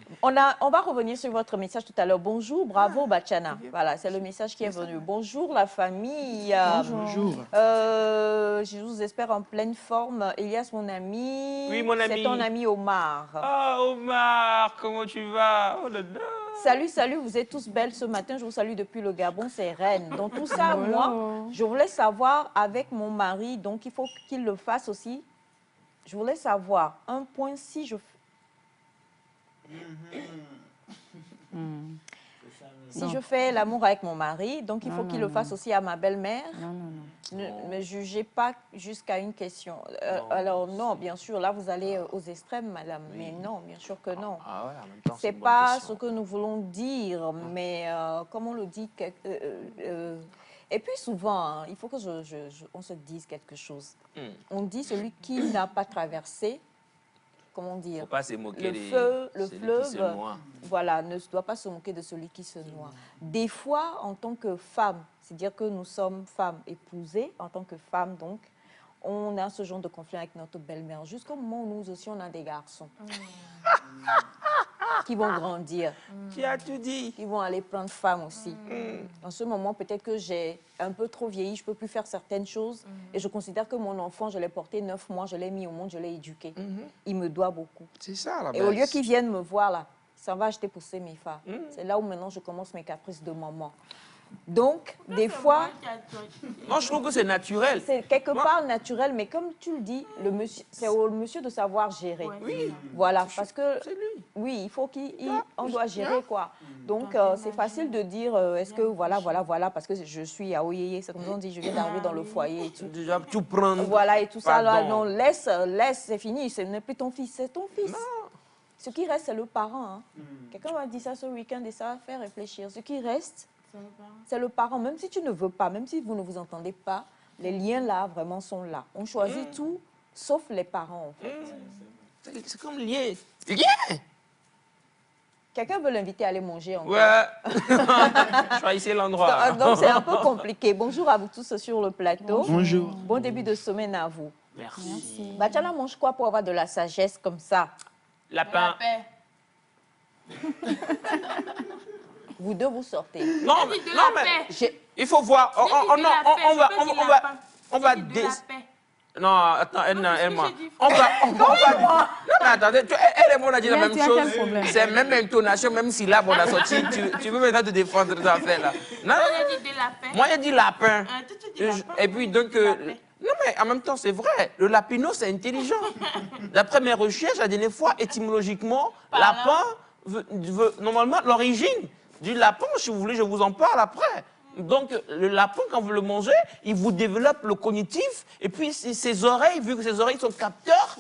on va revenir sur votre message tout à l'heure. Bonjour, bravo, Bachana. Voilà, c'est le message qui est venu. Bonjour, la famille. Bonjour. Je vous espère en pleine forme. Elias, mon ami. Oui, mon ami. C'est ton ami Omar. Ah, Omar, comment tu vas? Oh là là. Salut, salut, vous êtes tous belles ce matin. Je vous salue depuis le Gabon, c'est Rennes. Donc tout ça, moi, je voulais savoir avec mon mari, donc il faut qu'il le fasse aussi. Je voulais savoir un point si je... Si je fais l'amour avec mon mari, donc il faut qu'il le fasse aussi à ma belle-mère. Non, non, non. Ne me jugez pas jusqu'à une question. Alors non, bien sûr, là vous allez aux extrêmes, madame. Mais non, bien sûr que non. Ah ouais, en même temps, C'est une bonne pas question. ce que nous voulons dire, mais comme on le dit... et puis souvent, hein, il faut que on se dise quelque chose. On dit celui qui n'a pas traversé, comment dire, Faut pas se moquer le des- feu, le celui qui fleuve, se noie. voilà, ne doit pas se moquer de celui qui se noie. Des fois, en tant que femme, c'est-à-dire que nous sommes femmes épousées, en tant que femmes, donc, on a ce genre de conflit avec notre belle-mère, jusqu'au moment où nous aussi, on a des garçons qui vont grandir, Qui a tout dit? qui vont aller prendre femme aussi. En ce moment, peut-être que j'ai un peu trop vieilli, je ne peux plus faire certaines choses, et je considère que mon enfant, je l'ai porté 9 mois, je l'ai mis au monde, je l'ai éduqué. Il me doit beaucoup. C'est ça, la Et au lieu qu'il vienne me voir là, ça va acheter pour ses méfas. C'est là où maintenant je commence mes caprices de maman. Donc, des fois, Non, je trouve que c'est naturel. c'est quelque part naturel, mais comme tu le dis, c'est au monsieur de savoir gérer. Oui. Voilà, parce que C'est lui. oui, il faut qu'on doit gérer quoi. Donc, c'est facile de dire, est-ce que voilà, parce que je suis à Oyeye, c'est comme on dit, je viens d'arriver dans le foyer et tout. Déjà, tout prendre. Voilà, et tout ça, là, Pardon. non, laisse, c'est fini, ce n'est plus ton fils, c'est ton fils. Ce qui reste, c'est le parent. Hein. Quelqu'un m'a dit ça ce week-end et ça va faire réfléchir. Ce qui reste, c'est le parent. Même si tu ne veux pas, même si vous ne vous entendez pas, les liens là, vraiment, sont là. On choisit tout, sauf les parents, en fait. C'est comme lié. Lié. Quelqu'un veut l'inviter à aller manger encore. Ouais. Choisissez l'endroit. Donc, c'est un peu compliqué. Bonjour à vous tous sur le plateau. Bonjour. Bon début de semaine à vous. Merci. Bachana mange quoi pour avoir de la sagesse comme ça? Lapin. Vous deux, vous sortez. Non, non, mais il faut voir. On va Non, attends, elle-moi. On va. Non, mais attendez, elle et moi, on a dit la Bien, même tu as chose. quel problème? C'est même intonation, même si là, on a sorti. Tu veux maintenant te défendre de affaire là. Non, moi, j'ai dit lapin. Et puis, donc. Non, mais en même temps, c'est vrai. Le lapino, c'est intelligent. D'après mes recherches, la dernière fois, étymologiquement, lapin veut normalement l'origine du lapin. Si vous voulez, je vous en parle après. Donc, le lapin, quand vous le mangez, il vous développe le cognitif. Et puis, ses oreilles, vu que ses oreilles sont capteurs,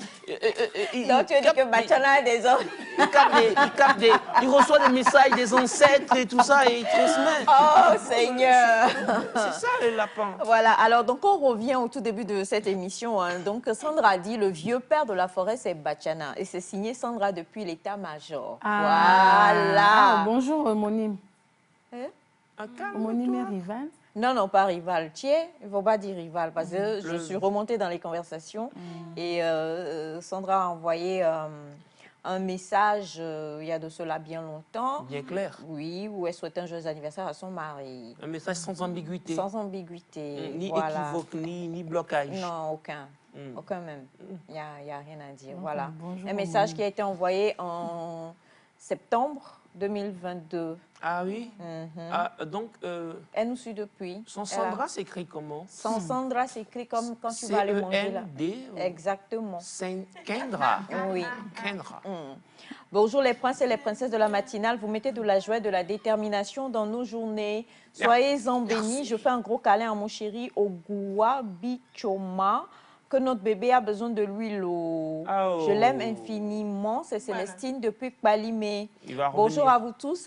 Donc, tu veux dire que Bachana a des hommes. Il reçoit des messages des ancêtres et tout ça et il transmet. Oh, Seigneur. C'est ça, le lapin. Voilà, alors donc on revient au tout début de cette émission. Hein. Donc Sandra a dit, le vieux père de la forêt, c'est Bachana. Et c'est signé Sandra depuis l'état-major. Voilà. Bonjour, homonyme. Hein? Homonyme et rival. Non, non, pas rival. Tiens, il ne faut pas dire rival parce que je suis remontée dans les conversations et Sandra a envoyé un message il y a de cela bien longtemps. Bien clair. Oui, où elle souhaite un joyeux anniversaire à son mari. Un message sans ambiguïté. Sans ambiguïté. Ni voilà. équivoque, ni blocage. Non, aucun. Aucun même. Il n'y a rien à dire. Voilà. Bonjour, un message qui a été envoyé en septembre 2022. Ah oui. Ah, donc, Elle nous suit depuis. son Sandra s'écrit comment? Son Sandra s'écrit comme quand tu vas aller manger là. C-E-N-D. Exactement. Kendra. Oui. Kendra. Bonjour les princes et les princesses de la matinale. Vous mettez de la joie et de la détermination dans nos journées. Soyez-en bénis. Je fais un gros câlin à mon chéri Ogua Bichoma. Que notre bébé a besoin de lui, l'eau. Oh. Je l'aime infiniment. C'est Célestine depuis Kbalimé. Il va Bonjour revenir. à vous tous.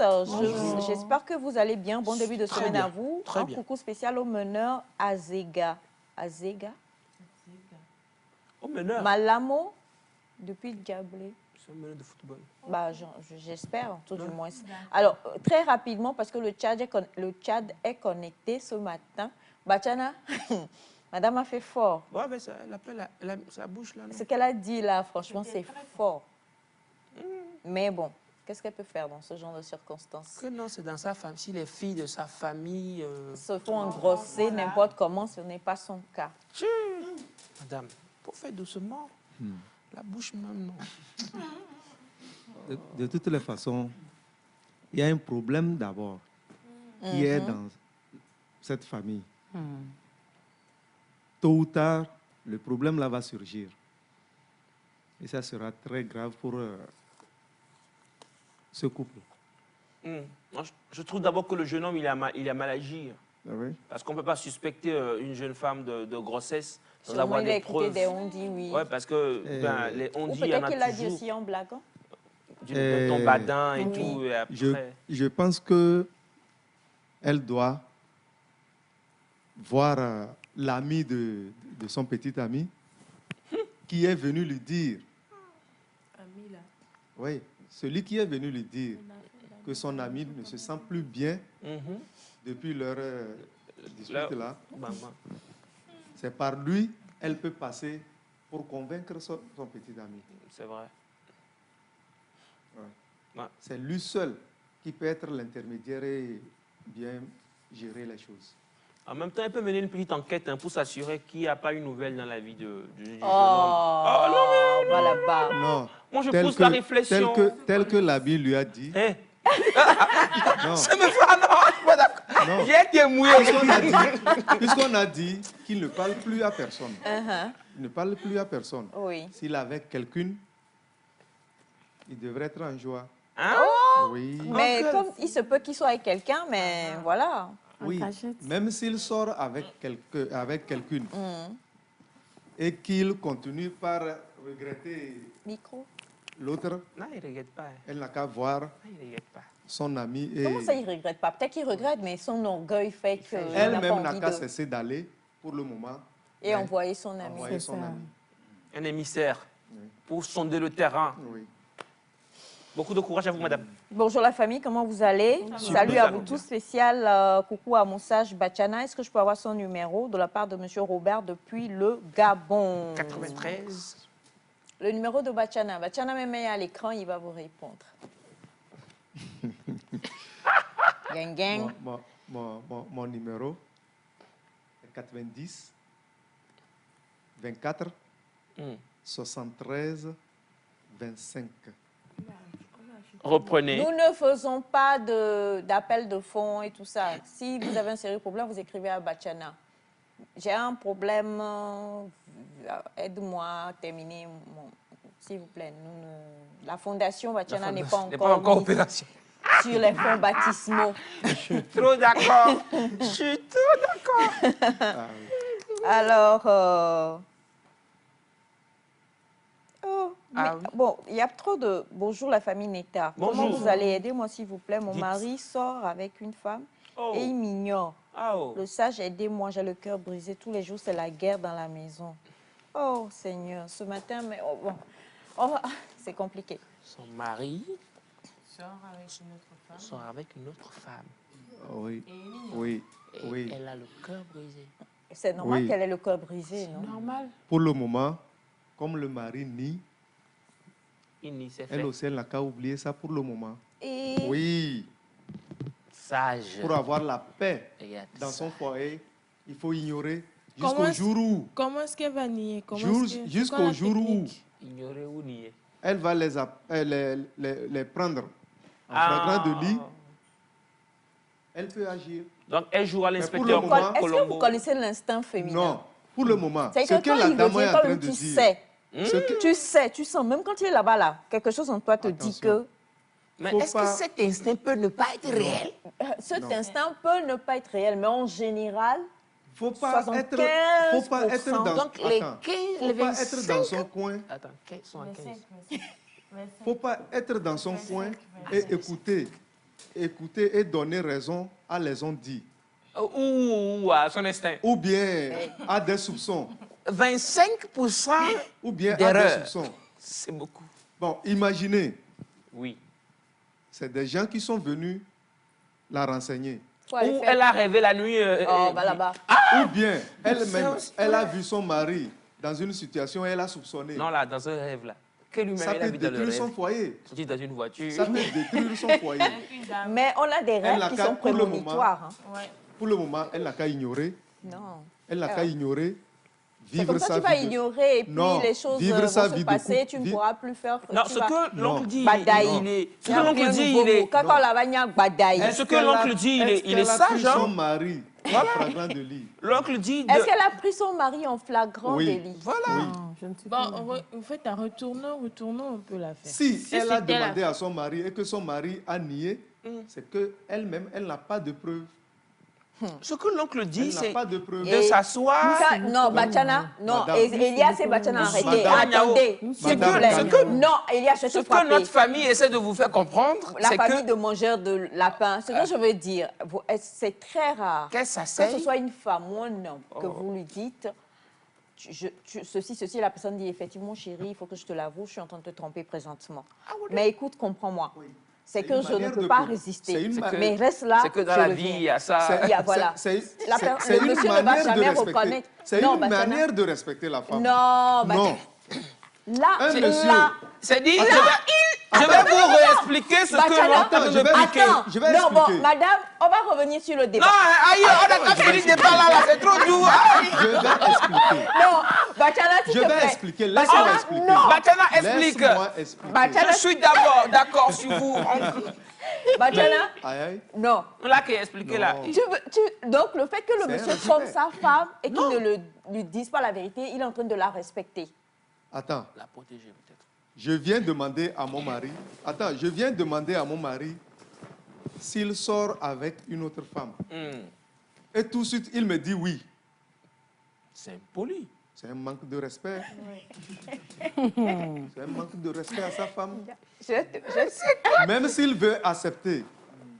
J'espère que vous allez bien. Bon début de semaine bien, à vous. très Un bien. coucou spécial au meneur Azega. Azega? Au meneur. Malamo depuis le Gablé. C'est un meneur de football. Bah, j'espère, tout du moins. Alors, très rapidement, parce que le Tchad est connecté ce matin. Bachana, madame a fait fort. Ouais, mais ça, elle appelle sa bouche là. Non? Ce qu'elle a dit là, franchement, c'est fort. Mais bon, qu'est-ce qu'elle peut faire dans ce genre de circonstances? Que non, c'est dans sa famille. Si les filles de sa famille. Se font engrosser n'importe comment, ce n'est pas son cas. Madame, pour faire doucement, la bouche même, non. De toutes les façons, il y a un problème d'abord qui est dans cette famille. Tôt ou tard, le problème là va surgir. Et ça sera très grave pour ce couple. Moi, je trouve d'abord que le jeune homme, il a mal agi. Ah oui? Parce qu'on ne peut pas suspecter une jeune femme de grossesse sans Sûrement, avoir il a des écouté preuves. des on-dit, oui. Ouais, parce que les Ou on-dit, il y en peut-être a qu'il l'a dit toujours. aussi en blaguant. De ton badin et Oui. tout. Et après... Je pense que elle doit voir l'ami de son petit ami qui est venu lui dire. Ami là. Oui, celui qui est venu lui dire que son ami ne se sent plus bien depuis leur dispute là. C'est par lui, elle peut passer pour convaincre son petit ami. C'est vrai. Ouais. C'est lui seul qui peut être l'intermédiaire et bien gérer les choses. En même temps, elle peut mener une petite enquête pour s'assurer qu'il n'y a pas une nouvelle dans la vie du jeune homme. Oh, non, voilà, bas. Non. Moi, je tel pousse que- la réflexion. Tel que l'habit lui a dit. Eh, Non. ça me fait... Ah non, je suis pas d'accord. Non. J'ai été mouillé. Puisqu'on a dit qu'il ne parle plus à personne. Uh-huh. Il ne parle plus à personne. Oui. S'il avait quelqu'une, il devrait être en joie. Hein? Oui. Mais Uncle. comme il se peut qu'il soit avec quelqu'un, mais voilà. Oui. cachette. Même s'il sort avec quelqu'une et qu'il continue par regretter Micro. l'autre, Non, il ne regrette pas. elle n'a qu'à voir Non, il ne regrette pas. son ami et Comment ça, il regrette pas? Peut-être qu'il regrette, mais son orgueil fait qu'il n'a pas elle-même n'a envie qu'à de... cesser d'aller pour le moment. Et mais envoyer son ami. envoyer C'est son ça. ami. Un émissaire pour sonder le terrain. Oui. Beaucoup de courage à vous, madame. Bonjour la famille, comment vous allez? Salut à vous tous, spécial coucou à mon sage Bachana. Est-ce que je peux avoir son numéro de la part de monsieur Robert depuis le Gabon? 93. Le numéro de Bachana. Bachana me met à l'écran, il va vous répondre. Gang, gang. Mon numéro est 90 24 73 25. Reprenez. Nous ne faisons pas d'appel de fonds et tout ça. Si vous avez un sérieux problème, vous écrivez à Bachana. J'ai un problème, aide-moi à terminer, s'il vous plaît. La fondation Bachana n'est pas encore mise opération. sur les fonds baptismaux. Trop d'accord. Je suis trop d'accord. Alors, Oh, mais Ah oui. bon, il y a trop de... Bonjour la famille Neta. Comment Bonjour. vous allez aider moi s'il vous plaît? Mon Dites. mari sort avec une femme Oh. et il m'ignore. Ah, oh. Le sage, aidez-moi, j'ai le cœur brisé. Tous les jours, c'est la guerre dans la maison. Oh Seigneur, ce matin, mais oh, bon, c'est compliqué. Son mari Sort avec une autre femme. sort avec une autre femme. Oui, oui, Et oui. elle a le cœur brisé. C'est normal Oui. qu'elle ait le cœur brisé, non? Normal. Pour le moment, comme le mari nie, Il n'y s'est fait. elle aussi, elle n'a qu'à oublier ça pour le moment. Et Oui, Sage. pour avoir la paix Regarde dans ça. son foyer, il faut ignorer Comment jusqu'au est-ce- jour où, Comment est-ce qu'elle va nier? jusqu'au jour où Ignorer ou nier. elle va les prendre en flagrant de lit, elle peut agir. Donc, elle joue à pour l'inspecteur le moment- est-ce que vous Colombo. connaissez l'instinct féminin? Non, pour le moment, C'est ce que que quand la il dame veut est dire, en quand train de tu dire, sais, ce que- tu sais, tu sens, même quand il est là-bas, là, quelque chose en toi te dit Attention. que Mais Faut est-ce pas- que cet instinct peut ne pas être réel? cet Non. instinct peut ne pas être réel, mais en général, faut pas être 75%. dans, Donc, les attends, 15, faut les pas 25... être dans son coin. Attends, quels sont à 15? Faut pas être dans son coin et écouter et donner raison à les on dit, Ou à son instinct. ou bien à des soupçons, 25% ou bien à d'erreur. des soupçons. C'est beaucoup. Bon, imaginez, Oui. c'est des gens qui sont venus la renseigner. faut aller Ou faire... elle a rêvé la nuit. Oh, bah là-bas. Ou bien elle-même, aussi, elle a vu son mari dans une situation où elle a soupçonné. Non, là, dans un rêve-là. Que lui-même, Ça il a peut vu dans le détruire son rêve. foyer. Sorti dans une voiture. Ça peut détruire son foyer. Mais on a des Elle rêves n'a qui qu'à- sont pour le moment- prémonitoires. hein. Pour le moment, elle n'a qu'à ignorer. Non. Elle n'a qu'à ignorer. C'est Vivre comme ça sa tu vas vie. ignorer et puis Non, les choses vivre vont sa se vie de passer, couple, tu ne vi- pourras plus faire... Non, tu ce vas- que l'oncle Non. dit, Badaï. il est... Ce Il y a que l'oncle rien dit, nouveau. il est... Quand on la va gna badaï. Ce que l'oncle dit, il est sage, Son hein? mari, en flagrant de lit. L'oncle dit... de- Est-ce qu'elle a pris son mari en flagrant Oui. délit? Voilà. Non, je ne suis pas. Bon, en fait, en retournant, on peut la faire. Si elle a c'est elle demandé à son mari et que son mari a nié, c'est qu'elle-même, elle n'a pas de preuve. Ce que l'oncle Elle dit, n'a c'est pas de preuve. de Et- s'asseoir... Ça, non, Bachana, non. Madame. Elias et Bachana, arrêtez. Madame. Attendez. Madame, S'il vous plaît. madame. Non, Elias, je Ce te que frappe. notre famille essaie de vous faire comprendre, La c'est famille que... de mangeurs de lapins. Ce que je veux dire, c'est très rare Qu'elle que ce s'asseye... soit une femme ou un homme que vous lui dites ceci, la personne dit effectivement, chérie, il faut que je te l'avoue, je suis en train de te tromper présentement. Mais écoute, comprends-moi. C'est C'est que une je ne manière peux de pas que- résister. c'est une ma- Mais reste là, C'est que dans je la reviens. vie, il y a ça... Il y a- voilà. C'est Le une monsieur ne va manière de jamais respecter. reconnaître. C'est Non, une Bachana. manière de respecter la femme. Non, Non. Là, Un monsieur. là, C'est dit, Attends. je vais vous réexpliquer ce que Bachana. l'oncle Attends, de je vais- piquer. attends. Je vais non, bon, expliquer. madame, on va revenir sur le débat. Non, aïe, on a pas fini de parler là, c'est trop doux. Je vais expliquer. Non, Bachana, s'il Je te vais plaît. expliquer. Laisse-moi Bachana, expliquer. non. Bachana, explique. Laisse-moi expliquer. Bachana, Je suis d'abord d'accord sur vous, oncle. Bachana, Aïe, aïe. non. Là qui est expliqué là. Non. Donc, le fait que le C'est monsieur un trompe respect. sa femme et qu'il ne lui dise pas la vérité, il est en train de la respecter. Attends, La protéger peut-être. je viens demander à mon mari. Attends, je viens demander à mon mari s'il sort avec une autre femme. Et tout de suite, il me dit oui. C'est impoli. C'est un manque de respect. C'est un manque de respect à sa femme. Je sais. Même s'il veut accepter,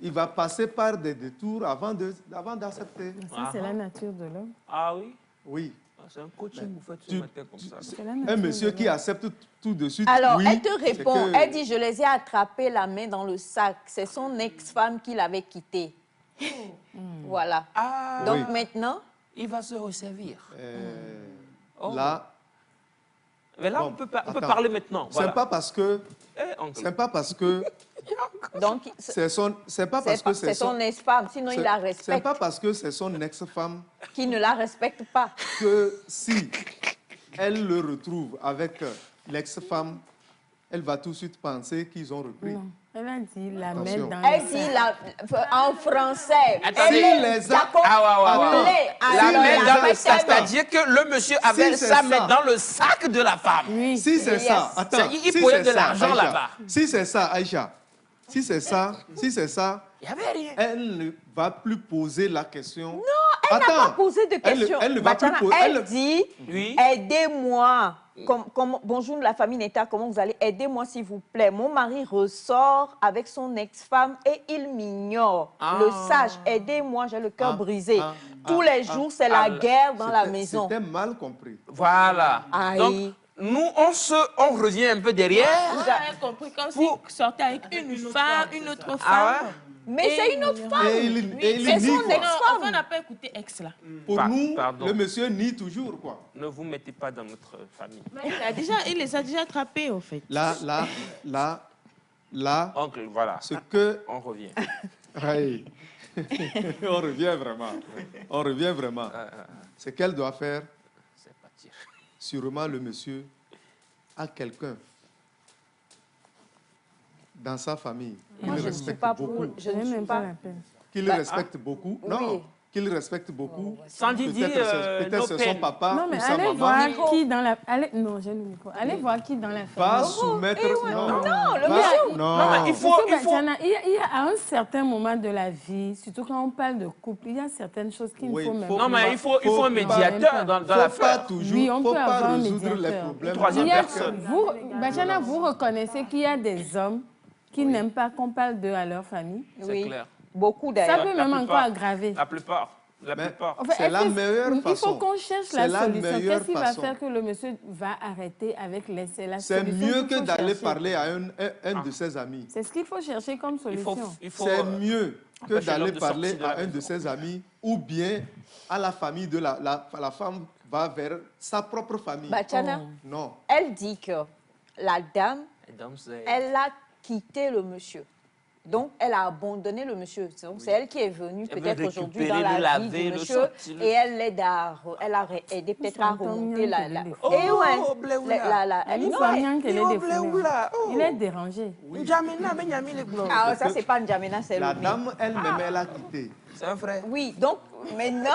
il va passer par des détours avant d'accepter. Ça, c'est la nature de l'homme. Ah oui? Oui. Ah, c'est un coaching vous faites ce Tu- matin comme ça. C'est la Un nature monsieur de qui l'homme. accepte tout de suite. Alors, oui, elle te c'est répond, que- elle dit, je les ai attrapés la main dans le sac. C'est son ex-femme qui l'avait quitté. Voilà. Ah, Donc Oui. maintenant, il va se resservir. Oh. Là, Mais là, Bon, on peut attends. parler maintenant. c'est Voilà. pas parce que Eh, oncle. c'est pas parce que donc c'est pas parce que c'est son ex-femme, sinon il la c'est respecte, pas parce que c'est son ex-femme qui ne la respecte pas. que si elle le retrouve avec l'ex-femme, elle va tout de suite penser qu'ils ont repris. Non, elle a dit la Attention. mettre dans Elle le dit sac. en français. Attendez. Elle Les a- Jacob, Ah, ouais, ouais, ouais. voulait, La alors, mettre dans le fait sac, tellement. c'est-à-dire que le monsieur avait Si c'est sa ça. main dans le sac de la femme. Oui. Si c'est Yes. ça, attends, Il si pouvait c'est de ça, l'argent Aïcha, là-bas. Si c'est ça, Aïcha, si c'est ça, Il n'y avait rien. elle ne va plus poser la question. Non, elle n'a pas Attends, posé de questions. elle ne va plus Bachana, poser- elle dit, Oui. aidez-moi. Bonjour la famille Neta, comment vous allez? Aidez-moi s'il vous plaît. Mon mari ressort avec son ex-femme et il m'ignore. Ah. Le sage, aidez-moi, j'ai le cœur brisé. Tous les jours, c'est ah, la guerre dans la maison. C'était mal compris. Voilà. Aïe. Donc, nous, on revient un peu derrière. Vous avez compris comme si vous sortez avec une femme, une autre femme. Ah ouais? Mais c'est une autre femme. Et il c'est nie, son quoi. ex-femme. Enfin, on n'a pas écouté ex là. Pour nous, Pardon. le monsieur nie toujours, quoi. Ne vous mettez pas dans notre famille. Il les a déjà attrapés, au fait. Là, Oncle, voilà. ce que... On revient. Aïe. On revient vraiment. On revient vraiment. Ce qu'elle doit faire, C'est partir. sûrement le monsieur a quelqu'un dans sa famille qu'il Moi, je ne suis respecte pas beaucoup. pour. Je Ce ne n'est suis même pas pas. la peine. Qu'il respecte beaucoup. oui. Non, qu'il respecte beaucoup. Sans Didier, Peut-être c'est son papa Non, mais ou sa allez maman. voir qui dans la... Non, j'ai le micro. Allez voir qui dans la Va famille. soumettre... Non, le Va- monsieur. Non. Non, mais il faut... Monsieur Bachana, il y a à un certain moment de la vie, surtout quand on parle de couple, il y a certaines choses qu'il Oui, ne faut même faut- pas. Non, mais il faut un faut- médiateur dans Faut pas l'affaire. toujours, Oui, on faut peut pas avoir un résoudre les médiateur. problèmes. Troisième Il y a- personne. Bachana, vous reconnaissez qu'il y a des hommes qui n'aiment pas qu'on parle d'eux à leur famille. C'est Oui. clair. Beaucoup Ça d'ailleurs. peut La même plupart. encore aggraver. La plupart. La Mais- plupart. Enfin, C'est est-ce la que- meilleure Il façon. faut qu'on cherche C'est la la solution. meilleure Qu'est-ce qui va façon. faire que le monsieur va arrêter avec les... C'est la C'est solution mieux qu'il que faut d'aller chercher. parler à un de ses amis. C'est ce qu'il faut chercher comme Il faut... solution. C'est mieux que empêcher d'aller l'homme de parler sortir de la à un de maison. ses amis ou bien à la famille de la femme va vers sa propre famille. Bachana, Non. elle dit que la dame, Donc, c'est- elle a quitté le monsieur. Donc, elle a abandonné le monsieur. Donc, c'est elle qui est venue Elle peut-être veut aujourd'hui dans récupérer, la le vie laver, du le monsieur sortir. et elle l'aide elle a aidé peut-être à s'entend remonter bien la... qu'elle est des Oh, Et ouais, Bléoula. Elle non, nous voit bien qu'elle est Oh, défoulée. Bléoula. Oh. Il est dérangé. N'Djamena, Benyamin, les glands. Ah, ça, c'est pas N'Djamena, c'est La le dame elle-même, elle a quitté. C'est un frère. Oui, donc, maintenant,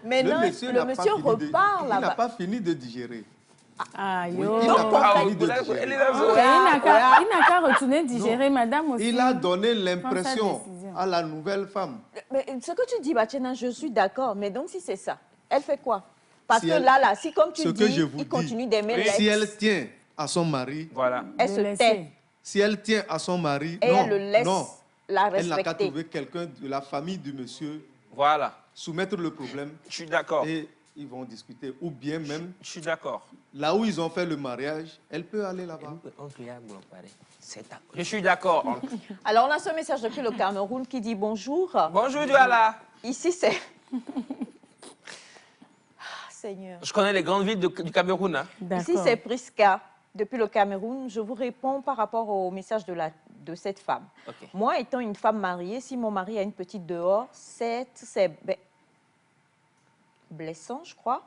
Le monsieur n'a pas monsieur fini de- repart il n'a là-bas. pas fini de digérer. Ah, Oui, yo. il n'a pas Ah, fini de vous l'avez- digérer. elle est là, vous- Ouais, il n'a qu'à retourner digérer, madame aussi. Il a donné Prends l'impression sa décision. à la nouvelle femme. Mais ce que tu dis, Bachena, je suis d'accord. Mais donc, si c'est ça, elle fait quoi? Parce Si que elle- là, si comme tu Ce que je dis, vous il dis, continue d'aimer l'ex, si elle tient à son mari, Voilà. elle De se laisser. tait si elle tient à son mari, et non, elle le laisse non, la elle n'a qu'à respecter. trouver quelqu'un de la famille du monsieur, Voilà. soumettre le problème Je suis d'accord. et ils vont discuter. Ou bien même, Je suis d'accord. là où ils ont fait le mariage, elle peut aller là-bas. Je suis d'accord. oncle. Alors, on a ce message depuis le Cameroun qui dit bonjour. Bonjour, Douala. Ici, c'est... Ah, Seigneur. Je connais les grandes villes du Cameroun. Hein. Ici, D'accord. c'est Priska, depuis le Cameroun. Je vous réponds par rapport au message de cette femme. Ok. Moi, étant une femme mariée, si mon mari a une petite dehors, c'est blessant, je crois.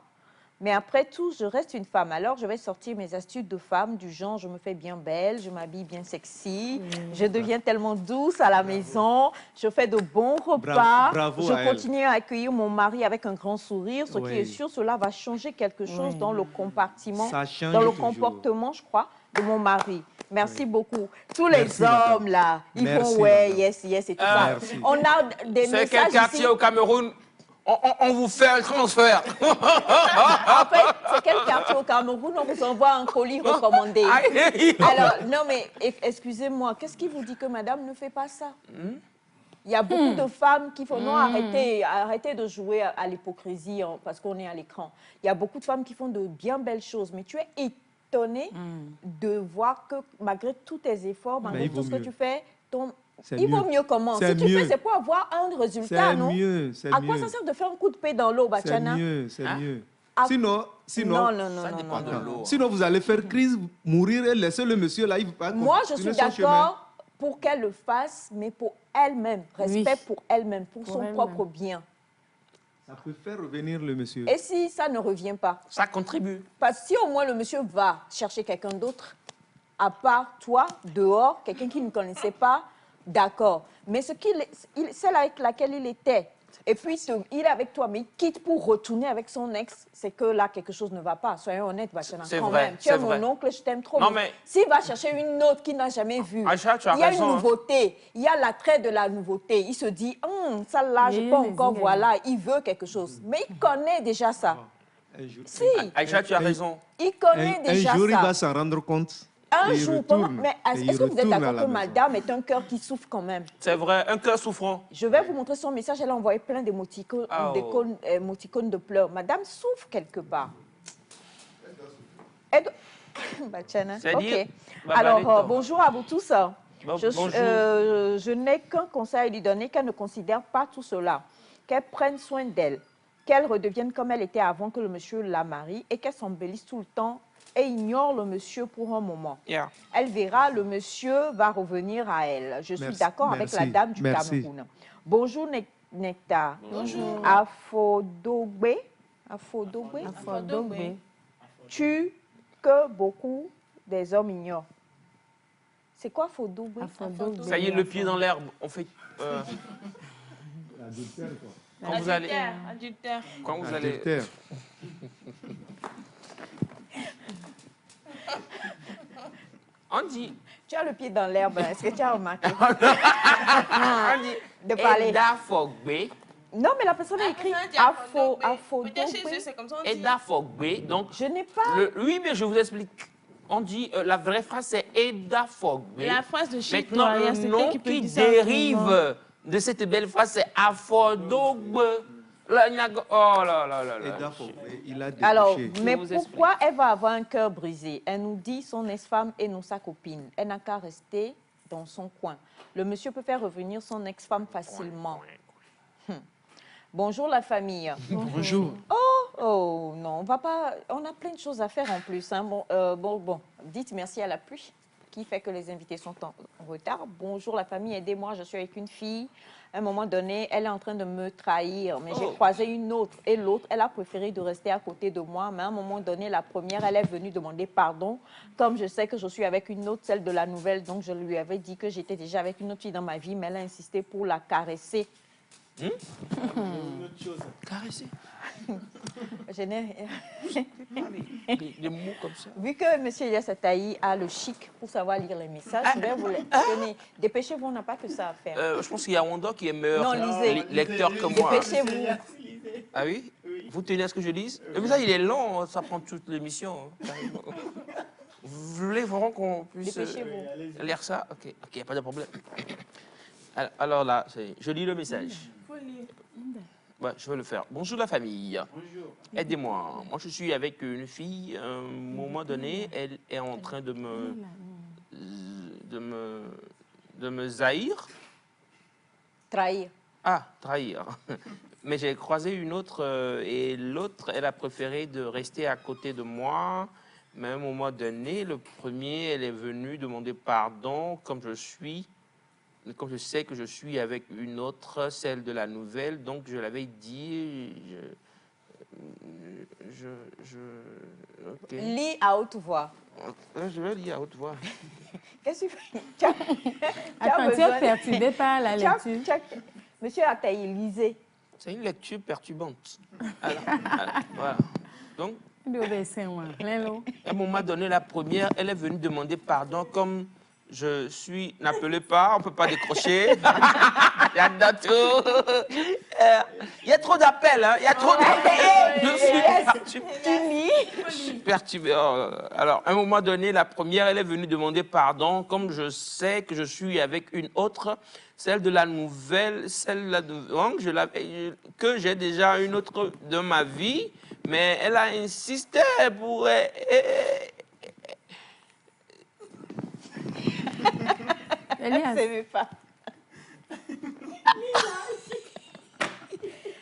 Mais après tout, je reste une femme. Alors, je vais sortir mes astuces de femme, du genre, je me fais bien belle, je m'habille bien sexy, je deviens tellement douce à la maison, je fais de bons repas, bravo je à elle. continue à accueillir mon mari avec un grand sourire. Ce qui Oui. est sûr, cela va changer quelque chose Oui. dans le compartiment, Ça change dans le toujours. comportement, je crois, de mon mari. Merci beaucoup. Tous les Merci, madame. hommes, là, ils Merci, font ouais, madame. yes, yes et tout Ah, ça. merci. On a des C'est quel messages quartier ici. au Cameroun on vous fait un transfert. En fait, c'est quel quartier au Cameroun? On vous envoie un colis recommandé. Aïe. Alors, non, mais excusez-moi, qu'est-ce qui vous dit que madame ne fait pas ça? Il y a beaucoup de femmes qui font non, arrêtez de jouer à l'hypocrisie parce qu'on est à l'écran. Il y a beaucoup de femmes qui font de bien belles choses, mais tu es étonné de voir que malgré tous tes efforts, malgré il tout vaut ce que mieux. tu fais, C'est il vaut mieux. mieux comment? Si C'est tu mieux. fais, c'est pour avoir un résultat, C'est non? mieux, c'est À quoi mieux. ça sert de faire un coup de paix dans l'eau, C'est Bachana? mieux, c'est Hein? mieux. Ah, Sinon, Non, non, non, Ça non, dépend non, de non. l'eau. Sinon, vous allez faire crise, mourir et laisser le monsieur là, il ne va pas Moi, je continuer suis son chemin. d'accord pour qu'elle le fasse, mais pour elle-même. Respect Oui. pour elle-même, pour son elle-même. propre bien. Ça peut faire revenir le monsieur. Et si ça ne revient pas? Ça contribue. Parce que si au moins le monsieur va chercher quelqu'un d'autre, à part toi, dehors, quelqu'un qui ne connaissait pas, d'accord. Mais celle avec laquelle il était, et puis il est avec toi, mais il quitte pour retourner avec son ex, c'est que là, quelque chose ne va pas. Soyons honnêtes, Bachana, C'est quand vrai, même. Tu es c'est mon vrai. oncle, je t'aime trop. Non, mais- S'il va chercher une autre qu'il n'a jamais vue, Aïcha, tu as il y a raison, une hein. nouveauté, il y a l'attrait de la nouveauté. Il se dit, ça là, je Oui, peux les encore, inégalités. voilà, il veut quelque chose. Mais il connaît déjà ça. Un jour, Si, Aïcha, tu as raison. il connaît un déjà jour, il ça. va s'en rendre compte. Un et il jour, retourne. mais Et il est-ce que vous êtes retourne à d'accord la que maison. Madame est un cœur qui souffre quand même? C'est vrai, un cœur souffrant. Je vais vous montrer son message. Elle a envoyé plein d'émoticônes émoticônes de pleurs. Madame souffre quelque part. Elle doit- Bachana. C'est-à-dire, Ok. bah, Alors, allez, toi. bonjour à vous tous. Bonjour. Je n'ai qu'un conseil à lui donner, qu'elle ne considère pas tout cela. Qu'elle prenne soin d'elle. Qu'elle redevienne comme elle était avant que le monsieur la marie et qu'elle s'embellisse tout le temps et ignore le monsieur pour un moment. Yeah. Elle verra, le monsieur va revenir à elle. Je suis Merci, d'accord avec la merci, dame du merci. Cameroun. Bonjour Nectar. Bonjour. Afodogbe. Afodogbe. Tu que beaucoup des hommes ignorent. C'est quoi Afodogbe? Afodogbe. Ça y est, le pied dans l'herbe. On fait. Quand vous allez. Adultère. Quand vous allez. Adultère. On dit. Tu as le pied dans l'herbe. Est-ce que tu as remarqué? On dit. De parler. Eda Fogbe. Non, mais la personne a écrit Afodogbe. Peut-être chez eux, c'est comme ça on dit. Eda Fogbe. Donc, Je n'ai pas. oui, mais je vous explique. On dit, la vraie phrase, c'est Eda Fogbe. La phrase de chez Maintenant, toi, il y a le quelqu'un nom qui peut qui dire ça autrement. dérive de cette belle phrase, c'est Afodogbe. Là, il y a- Oh là là là Et là. d'accord, il a Alors, débouché. mais vous pourquoi elle va avoir un cœur brisé? Elle nous dit son ex-femme et non sa copine. Elle n'a qu'à rester dans son coin. Le monsieur peut faire revenir son ex-femme facilement. Bonjour la famille. Bonjour. Oh non, on va pas. On a plein de choses à faire en plus. Hein. Bon. Dites merci à la pluie qui fait que les invités sont en retard. Bonjour la famille, aidez-moi. Je suis avec une fille. À un moment donné, elle est en train de me trahir, mais j'ai croisé une autre et l'autre, elle a préféré de rester à côté de moi. Mais à un moment donné, la première, elle est venue demander pardon. Comme je sais que je suis avec une autre, celle de la nouvelle, donc je lui avais dit que j'étais déjà avec une autre fille dans ma vie, mais elle a insisté pour la caresser. Une autre chose. Caresser. Je n'ai- Des mots comme ça. Vu que M. Elias Ataï a le chic pour savoir lire les messages, je vais vous les donner. Dépêchez-vous, on n'a pas que ça à faire. Je pense qu'il y a Wanda qui est meilleur Non, lisez. lecteur que moi. Dépêchez-vous. Ah oui, Vous tenez à ce que je lise? Mais ça, il est long, ça prend toute l'émission. Vous voulez vraiment qu'on puisse Dépêchez-vous. lire ça? Ok, il n'y a pas de problème. Alors là, je lis le message. Ouais, je vais le faire. Bonjour la famille. Bonjour. Aidez-moi. Moi, je suis avec une fille. À un moment donné, elle est en train de me zahir. Trahir. Ah, trahir. Mais j'ai croisé une autre et l'autre, elle a préféré de rester à côté de moi. Mais à un moment donné, le premier, elle est venue demander pardon comme je sais que je suis avec une autre, celle de la nouvelle. Donc, je l'avais dit. Ok. Lis à haute voix. Je vais lire à haute voix. Qu'est-ce que tu fais? Tu as Attends, tu besoin- es perturbé par la lecture. Monsieur Ataï, lisez. C'est une lecture perturbante. Alors, voilà. Donc, à un moment donné, la première, elle est venue demander pardon comme je suis... N'appelez pas, on ne peut pas décrocher. J'adore tout. Il y a trop d'appels, hein. Il y a trop d'appels. Je suis perturbé. Je suis perturbé. Oh, alors, à un moment donné, la première, elle est venue demander pardon comme je sais que je suis avec une autre, celle de la nouvelle, celle que j'ai déjà une autre de ma vie, mais elle a insisté pour... Elias, C'est pas.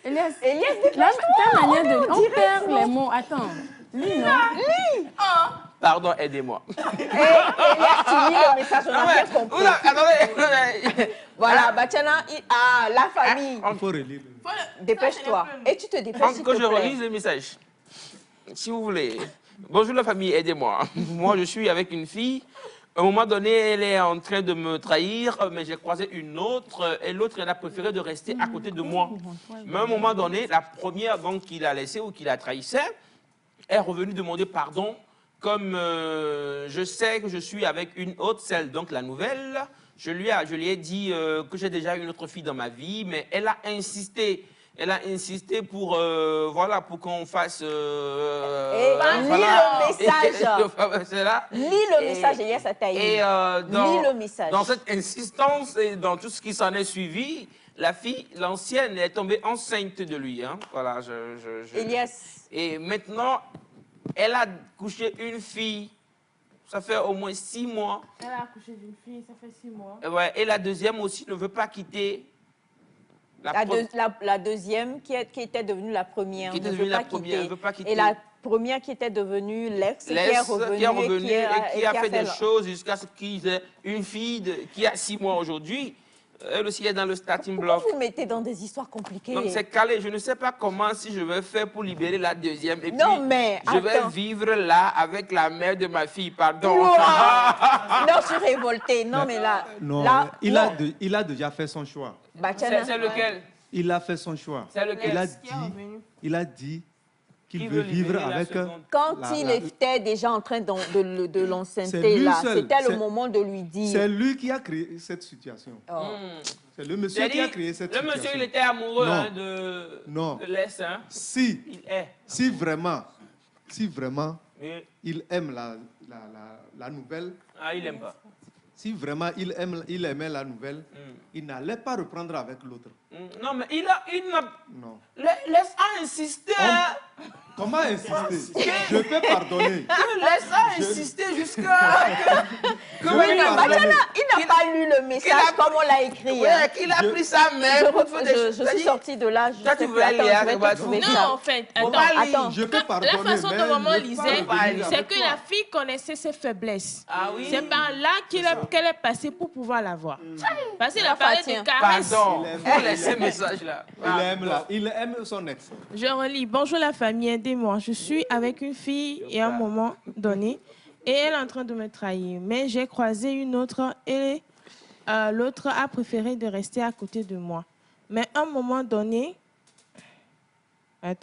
Elias, Elias, ta manière de... On perd les mots. Attends. Lis, non? Pardon, aidez-moi. Elias, tu lis le message, on a bien compris. Attendez. Voilà, Batiana, la famille. Il faut relire. Dépêche-toi. Et tu te dépêches, s'il Que te je plaît. relise le message. Si vous voulez. Bonjour la famille, aidez-moi. Moi, je suis avec une fille. À un moment donné, elle est en train de me trahir, mais j'ai croisé une autre, et l'autre, elle a préféré de rester à côté de moi. Mais à un moment donné, la première donc qu'il a laissée ou qu'il la trahissait, est revenue demander pardon, comme je sais que je suis avec une autre, celle, donc la nouvelle, je lui ai dit que j'ai déjà une autre fille dans ma vie, mais elle a insisté. Elle a insisté pour, voilà, pour qu'on fasse... lis le message. Lis le message, et ça t'a Et lis le message. dans cette insistance et dans tout ce qui s'en est suivi, la fille, l'ancienne, est tombée enceinte de lui. Hein. Voilà, Elias. Et maintenant, elle a couché une fille. Ça fait au moins 6 mois. Elle a accouché d'une fille, ça fait 6 mois. Ouais, et la deuxième aussi ne veut pas quitter. La deuxième qui était devenue la première. Qui était devenue la première, ne veut pas quitter. Et la première qui était devenue l'ex, qui est revenue et qui a fait des choses jusqu'à ce qu'ils aient une fille qui a 6 mois aujourd'hui. Elle aussi est dans le starting block. Pourquoi vous mettez dans des histoires compliquées? Donc c'est calé. Je ne sais pas comment si je vais faire pour libérer la deuxième. Et non, puis, mais je vais vivre là avec la mère de ma fille. Pardon. Non, je suis révoltée. Non, mais là... Non, là, il a déjà fait son choix. C'est lequel? Il a fait son choix. C'est lequel? Il a dit qu'il veut vivre avec... Quand il était déjà en train de l'enceinter, là, c'était le moment de lui dire... C'est lui qui a créé cette situation. C'est le monsieur qui a créé cette situation. Le monsieur, il était amoureux hein, de l'Est. Hein. Si vraiment il aime la nouvelle... Ah, il n'aime pas. Si vraiment il aimait la nouvelle, il n'allait pas reprendre avec l'autre. Non, mais il n'a... Non. Laisse-a insister. Comment insister? Je peux pardonner. Laisse-a insister jusqu'à... il n'a pas lu le message comme on l'a écrit. Oui, qu'il a pris sa main. Je suis sortie de là. Toi, tu voulais lire. Non, en fait, attends. Je peux pardonner. La façon dont maman lisait, c'est que toi. la fille connaissait ses faiblesses. Ah oui. C'est par là qu'elle est passée pour pouvoir la voir. Parce qu'il a parlé de caresses. Pardon, vous laissez ce message-là. Il aime son ex. Je relis. Bonjour la famille, aidez-moi. Je suis avec une fille et à un moment donné, et elle est en train de me trahir. Mais j'ai croisé une autre et l'autre a préféré de rester à côté de moi. Mais à un moment donné, la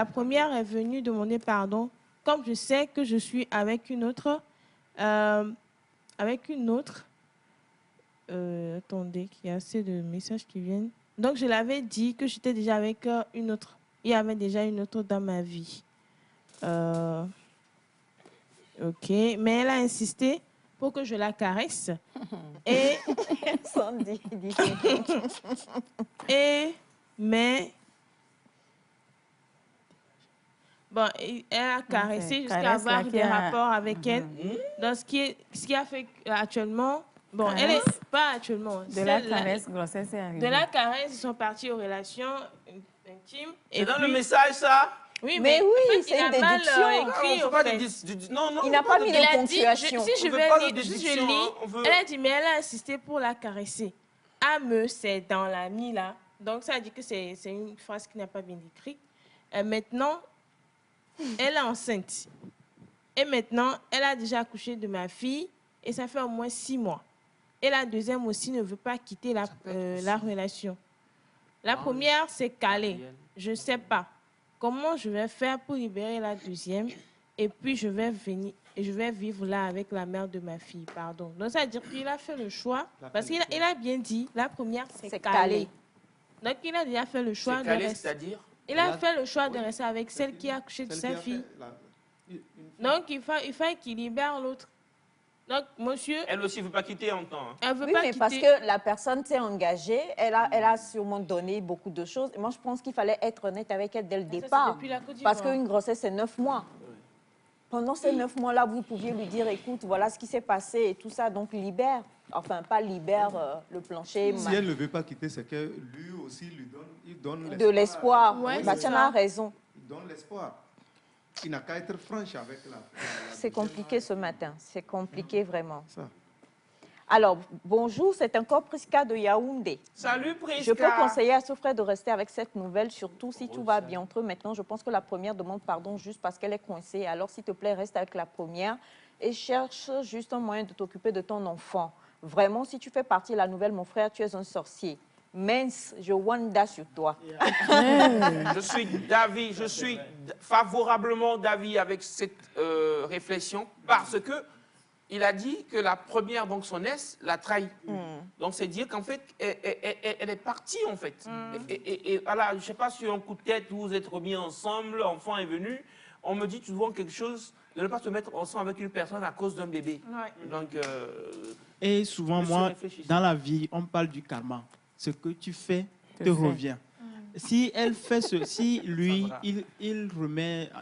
première est venue demander pardon. Comme je sais que je suis avec une autre, attendez, qu'il y a assez de messages qui viennent. Donc, je l'avais dit que j'étais déjà avec une autre. Il y avait déjà une autre dans ma vie. OK. Mais elle a insisté pour que je la caresse. Et... Bon, elle a caressé jusqu'à avoir des rapports avec elle. Donc, ce qui a fait actuellement... Bon, elle est pas actuellement. De la caresse, grossesse est arrivée. De la caresse, ils sont partis aux relations intimes. C'est dans le message, ça? Oui, mais oui, en fait, c'est une déduction. écrit, il n'a pas mis de ponctuation. Si je lis, elle a dit, mais elle a insisté pour la caresser. Ame, c'est dans la mi là. Donc, ça dit que c'est une phrase qui n'a pas bien écrite. Maintenant, elle est enceinte. Et maintenant, elle a déjà accouché de ma fille. Et ça fait au moins 6 mois. Et la deuxième aussi ne veut pas quitter la relation. La première, c'est calé. Je ne sais pas comment je vais faire pour libérer la deuxième. Et puis, je vais vivre là avec la mère de ma fille. Pardon. Donc, ça veut dire qu'il a fait le choix. Parce qu'il a bien dit, la première, c'est calé. Donc, il a déjà fait le choix de rester. Il a fait le choix de rester avec celle qui a accouché de sa fille. Donc, il faut qu'il libère l'autre. Donc, monsieur... Elle aussi ne veut pas quitter en temps. Hein. Elle veut oui, pas mais quitter. parce que la personne s'est engagée, elle a sûrement donné beaucoup de choses. Et moi, je pense qu'il fallait être honnête avec elle dès le départ. Parce qu'une grossesse, c'est 9 mois. Pendant ces 9 mois-là, vous pouviez lui dire, écoute, voilà ce qui s'est passé et tout ça, donc libère. Enfin, pas libère le plancher. Si elle ne veut pas quitter, c'est que lui aussi il donne l'espoir. De l'espoir. Ouais, Batiana a raison. Il donne l'espoir. Il n'a qu'à être franche avec la c'est compliqué ce matin. C'est compliqué vraiment. Ça. Alors, bonjour, c'est encore Prisca de Yaoundé. Salut Prisca. Je peux conseiller à ce frère de rester avec cette nouvelle, surtout si tout va bien entre eux. Maintenant, je pense que la première demande pardon juste parce qu'elle est coincée. Alors, s'il te plaît, reste avec la première et cherche juste un moyen de t'occuper de ton enfant. Vraiment, si tu fais partie de la nouvelle, mon frère, tu es un sorcier. Mince, je wanda sur toi. Je suis favorablement d'avis avec cette réflexion parce que il a dit que la première, donc son ex, l'a trahi. Donc c'est dire qu'en fait, elle est partie en fait. Et voilà, je ne sais pas si un coup de tête, vous vous êtes remis ensemble, l'enfant est venu. On me dit souvent quelque chose de ne pas se mettre ensemble avec une personne à cause d'un bébé. Ouais. Donc, Et souvent, Monsieur, moi, réfléchissez. dans la vie, on parle du karma. Ce que tu fais te revient. Si elle fait si lui, Sandra.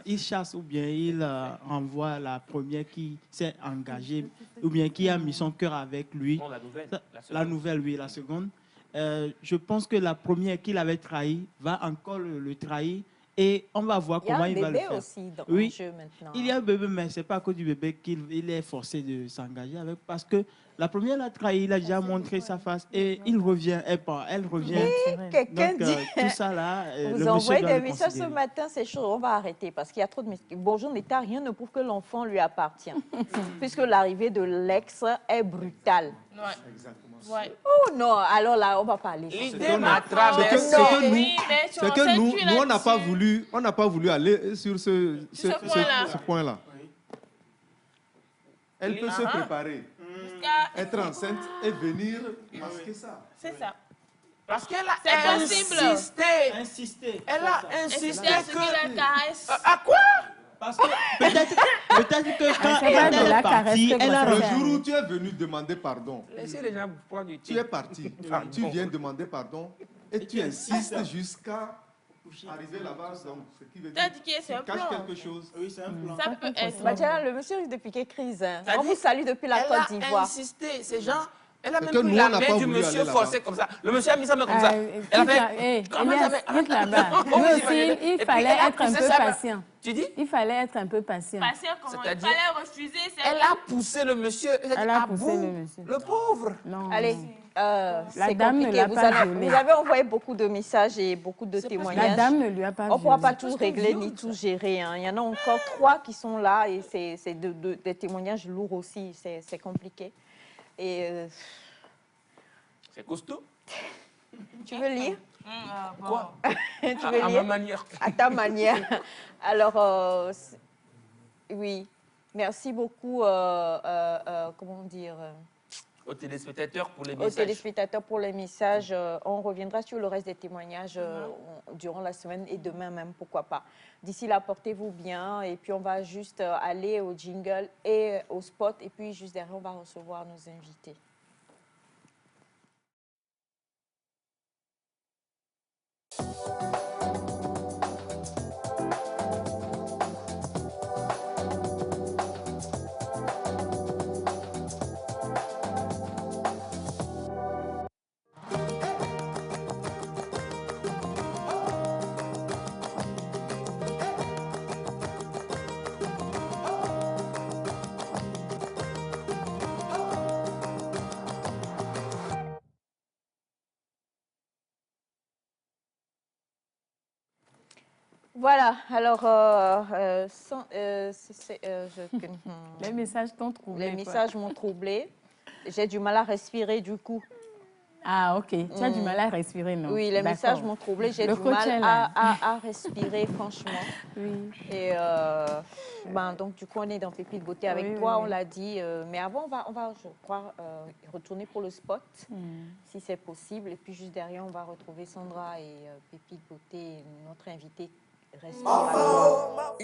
il chasse ou bien il envoie la première qui s'est engagée ou bien qui a mis son cœur avec lui, non, la nouvelle. la nouvelle, oui, la seconde, je pense que la première qu'il avait trahi va encore le trahir et on va voir Il y a comment un il va le bébé faire. aussi dans Oui. le jeu maintenant. Il y a un bébé, mais ce n'est pas à cause du bébé qu'il est forcé de s'engager avec. Parce que la première l'a trahi, il a déjà montré sa face et il revient. Elle revient. Quelqu'un Donc, dit... tout ça là, Vous le monsieur envoyez doit des le messages ce considérer. matin, c'est chaud, on va arrêter parce qu'il y a trop de messages. Bonjour Neta, rien ne prouve que l'enfant lui appartient. Puisque l'arrivée de l'ex est brutale. Ouais. Exactement. Ouais. Oh non, alors là, on va parler. L'idée m'a traversé. Oui, mais tu C'est que renseigne nous, plus on n'a pas là-dessus. voulu aller sur ce point-là. point-là. Elle peut se préparer, être enceinte et venir masquer ça. C'est ça. Parce qu'elle C'est a possible. insisté. Elle a insisté C'est à ce qu'il la que... caresse. À quoi? Parce que peut-être que quand c'est pas elle de la est partie, caresse que elle a vous Le faites. jour où tu es venu demander pardon, Laissez les gens prendre du tu thé. es parti, tu viens demander pardon et tu insistes jusqu'à arriver là-bas. Donc, ce qui veut T'as dire dit que c'est tu un caches plan. quelque chose. Oui, c'est un plan. Ça peut être. Bah, le monsieur risque de piquer crise. Hein. Ça On dit- vous salue depuis la Elle Côte a d'Ivoire. insisté. Ces gens... Elle a C'est même que pris nous, la on n'a main pas du voulu monsieur aller là-bas. forcé comme ça. Le monsieur a mis sa main comme ça. Elle a fait... Comment ça fait- Quitte là-bas. Oh, Lui oui, aussi, et il puis, fallait elle a être un poussé peu sa main. patient. Tu dis? Il fallait être un peu patient. Patient comment? Il C'est-à-dire- fallait refuser. Elle a poussé le monsieur. Elle a poussé le monsieur. Le pauvre. Non. Allez, c'est dame ne compliqué. l'a Vous, pas avez, violée. vous avez envoyé beaucoup de messages et beaucoup de La témoignages. dame ne lui a pas On ne pourra violé. pas tout régler ni tout gérer. Hein. Il y en a encore 3 qui sont là et c'est des témoignages lourds aussi. C'est compliqué. Et C'est costaud. tu veux lire? Quoi? Tu veux À ma lire? manière. À ta manière. Alors, oui. Merci beaucoup. Comment dire? Aux téléspectateurs pour les Aux messages. téléspectateurs pour les messages. On reviendra sur le reste des témoignages durant la semaine et demain même, pourquoi pas. D'ici là, portez-vous bien et puis on va juste aller au jingle et au spot et puis juste derrière, on va recevoir nos invités. Voilà, alors, Les messages t'ont troublé. les messages m'ont troublée. J'ai du mal à respirer du coup. Ah, ok. Tu as du mal à respirer, non? Oui, les D'accord. messages m'ont troublée. J'ai Le du coach mal est là. à respirer, franchement. Oui. Et donc, du coup, on est dans Pépite Beauté avec Oui, toi, oui, on oui. l'a dit. Mais avant, on va je crois, retourner pour le spot, si c'est possible. Et puis, juste derrière, on va retrouver Sandra et Pépite Beauté, et notre invité respiratoire.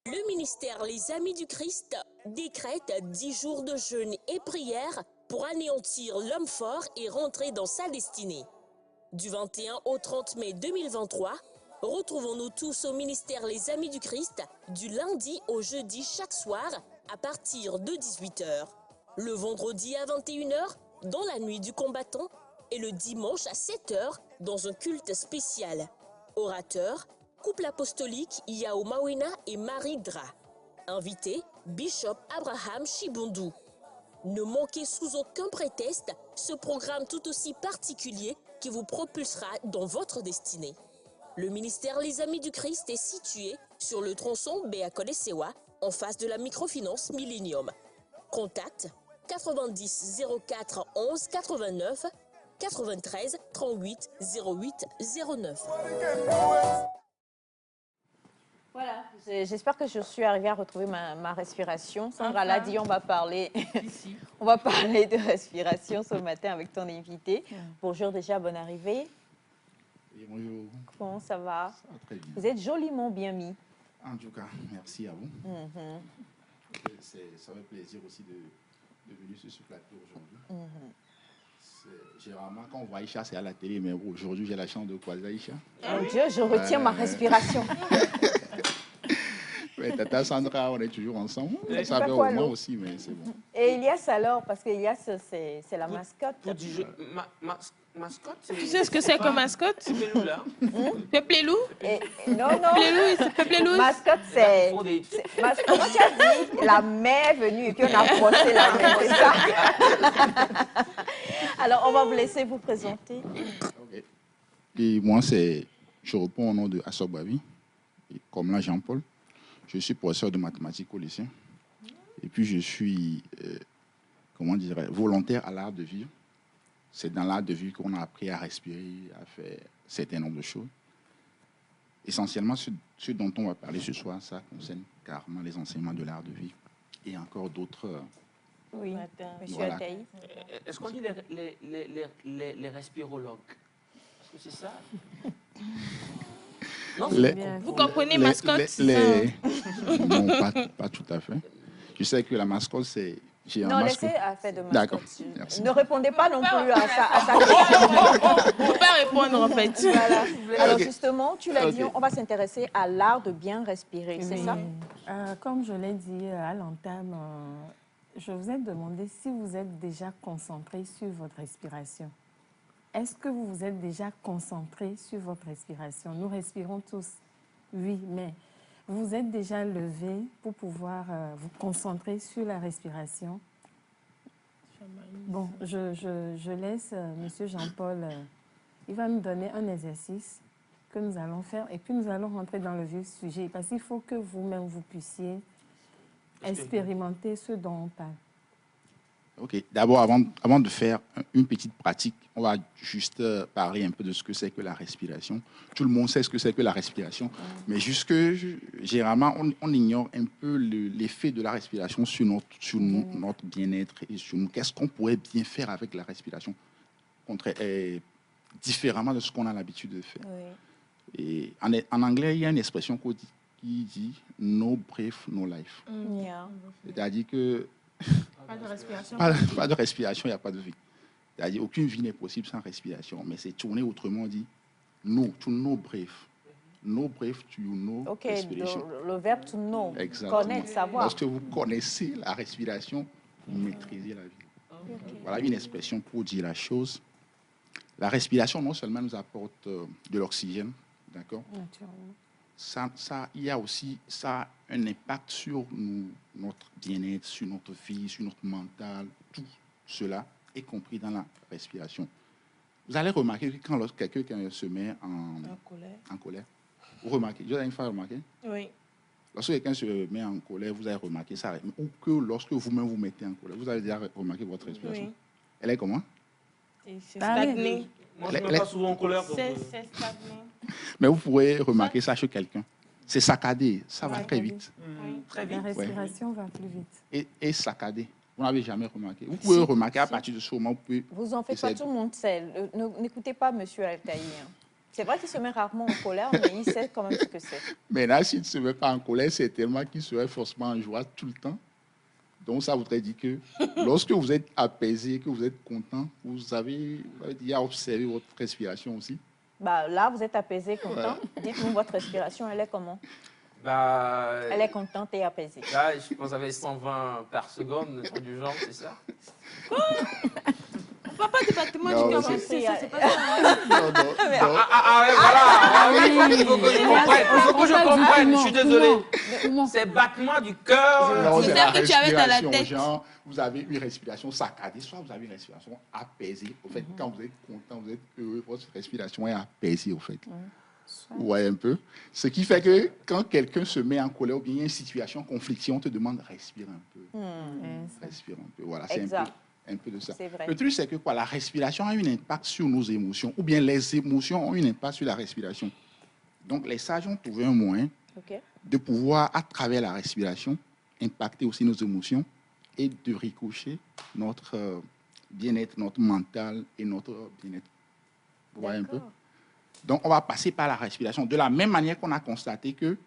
Le ministère Les Amis du Christ décrète 10 jours de jeûne et prière pour anéantir l'homme fort et rentrer dans sa destinée. Du 21 au 30 mai 2023, retrouvons-nous tous au ministère Les Amis du Christ du lundi au jeudi chaque soir à partir de 18 h, le vendredi à 21 h dans la nuit du combattant et le dimanche à 7 h dans un culte spécial. Orateurs, couple apostolique Yao Mawena et Marie Dra. Invité, Bishop Abraham Chibundu. Ne manquez sous aucun prétexte ce programme tout aussi particulier qui vous propulsera dans votre destinée. Le ministère Les Amis du Christ est situé sur le tronçon Béakolesewa en face de la microfinance Millennium. Contact 90 04 11 89 93 38 08 09. Voilà, j'espère que je suis arrivée à retrouver ma respiration. Sandra l'a dit, on va parler de respiration ce matin avec ton invité. Bonjour déjà, bonne arrivée. Oui, bonjour. Comment ça va? Ça va très bien. Vous êtes joliment bien mis. En tout cas, merci à vous. Ça fait plaisir aussi de venir sur ce plateau aujourd'hui. Généralement, quand on voit Aïcha, c'est à la télé, mais aujourd'hui, j'ai la chance de croiser Aïcha. Mon Dieu, je retiens ma respiration. Mais Tata Sandra, on est toujours ensemble. Ça fait au moins aussi, mais c'est bon. Et Elias alors, parce que Elias, c'est la mascotte. Mascotte, Tu sais ce que c'est comme mascotte? C'est Pépélou, là. Pépélou? Non, non. Pépélou. Mascotte, c'est... Comment tu as dit? La mère est venue et puis on a brossé la mère, c'est ça? Alors, on va vous laisser vous présenter. Okay. Et moi, je réponds au nom de Assok Bavi, comme là Jean-Paul. Je suis professeur de mathématiques au lycée. Et puis, je suis, volontaire à l'art de vivre. C'est dans l'art de vivre qu'on a appris à respirer, à faire un certain nombre de choses. Essentiellement, ce dont on va parler ce soir, ça concerne carrément les enseignements de l'art de vivre. Et encore d'autres... Oui, monsieur voilà. Ataï. Est-ce qu'on dit les respirologues? Est-ce que c'est ça? Non, vous comprenez mascotte? Non, pas tout à fait. Je sais que la mascotte, c'est... Non, laissez à faire de mascotte. D'accord, merci. Ne répondez pas non plus à sa question. On ne peut pas répondre en fait. Voilà. Alors Okay. justement, tu l'as dit, on va s'intéresser à l'art de bien respirer, c'est ça? Comme je l'ai dit à l'entame, je vous ai demandé si vous êtes déjà concentré sur votre respiration. Est-ce que vous vous êtes déjà concentré sur votre respiration? Nous respirons tous, oui, mais vous vous êtes déjà levé pour pouvoir vous concentrer sur la respiration? Bon, je laisse M. Jean-Paul, il va nous donner un exercice que nous allons faire et puis nous allons rentrer dans le vif du sujet parce qu'il faut que vous-même vous puissiez expérimenter ce dont on parle. Ok, d'abord, avant de faire une petite pratique, on va juste parler un peu de ce que c'est que la respiration. Tout le monde sait ce que c'est que la respiration, mais généralement, on ignore un peu l'effet de la respiration sur notre bien-être et sur nous. Qu'est-ce qu'on pourrait bien faire avec la respiration, différemment de ce qu'on a l'habitude de faire. Oui. Et en anglais, il y a une expression qui dit « no breath, no life ». C'est-à-dire que pas de respiration. Pas de respiration, il n'y a pas de vie. C'est-à-dire aucune vie n'est possible sans respiration. Mais c'est tourné autrement dit, to know breath. No breath to know respiration. Le verbe to know, exactement. Connaître, savoir. Lorsque vous connaissez la respiration, vous maîtrisez la vie. Voilà une expression pour dire la chose. La respiration, non seulement nous apporte de l'oxygène, d'accord? Il y a aussi un impact sur notre bien-être, sur notre vie, sur notre mental, tout cela est compris dans la respiration. Vous allez remarquer que quand quelqu'un se met en colère, vous remarquez, vous avez une fois remarqué? Oui. Lorsque quelqu'un se met en colère, vous avez remarqué ça, ou que lorsque vous-même vous mettez en colère, vous avez déjà remarqué votre respiration. Oui. Elle est comment? C'est stagné. Moi, je ne me mets pas souvent en colère. C'est stagné. Mais vous pourrez remarquer ça chez quelqu'un. C'est saccadé, ça va très vite. Très vite. La respiration va plus vite. Et saccadé, vous n'avez jamais remarqué. Vous pouvez remarquer à partir de ce moment. Vous en faites pas, tout le monde sait. N'écoutez pas M. Altaï. C'est vrai qu'il se met rarement en colère, mais il sait quand même ce que c'est. Mais là, s'il ne se met pas en colère, c'est tellement qu'il serait forcément en joie tout le temps. Donc, ça voudrait dire que lorsque vous êtes apaisé, que vous êtes content, vous avez déjà observé votre respiration aussi. Bah, là, vous êtes apaisé, content. Ouais. Dites-nous, votre respiration, elle est comment? Elle est contente et apaisée. Là, je pense avec 120 par seconde, du genre, c'est ça? Papa, département du cœur, c'est ça, c'est pas ça. Non. Voilà. Il faut que je comprenne. Je suis désolé. C'est battement du cœur. C'est ça que tu avais dans la tête. Genre, vous avez une respiration saccadée, soit vous avez une respiration apaisée. Au fait, quand vous êtes content, vous êtes heureux, votre respiration est apaisée, au fait. Ouais, un peu. Ce qui fait que quand quelqu'un se met en colère ou bien il y a une situation conflictuelle, on te demande respire un peu. Respire un peu. Voilà, c'est un peu de ça. Vrai. Le truc, c'est que quoi, la respiration a un impact sur nos émotions, ou bien les émotions ont un impact sur la respiration. Donc, les sages ont trouvé un moyen de pouvoir, à travers la respiration, impacter aussi nos émotions et de ricocher notre bien-être, notre mental et notre bien-être. Vous voyez un peu? Donc, on va passer par la respiration. De la même manière qu'on a constaté que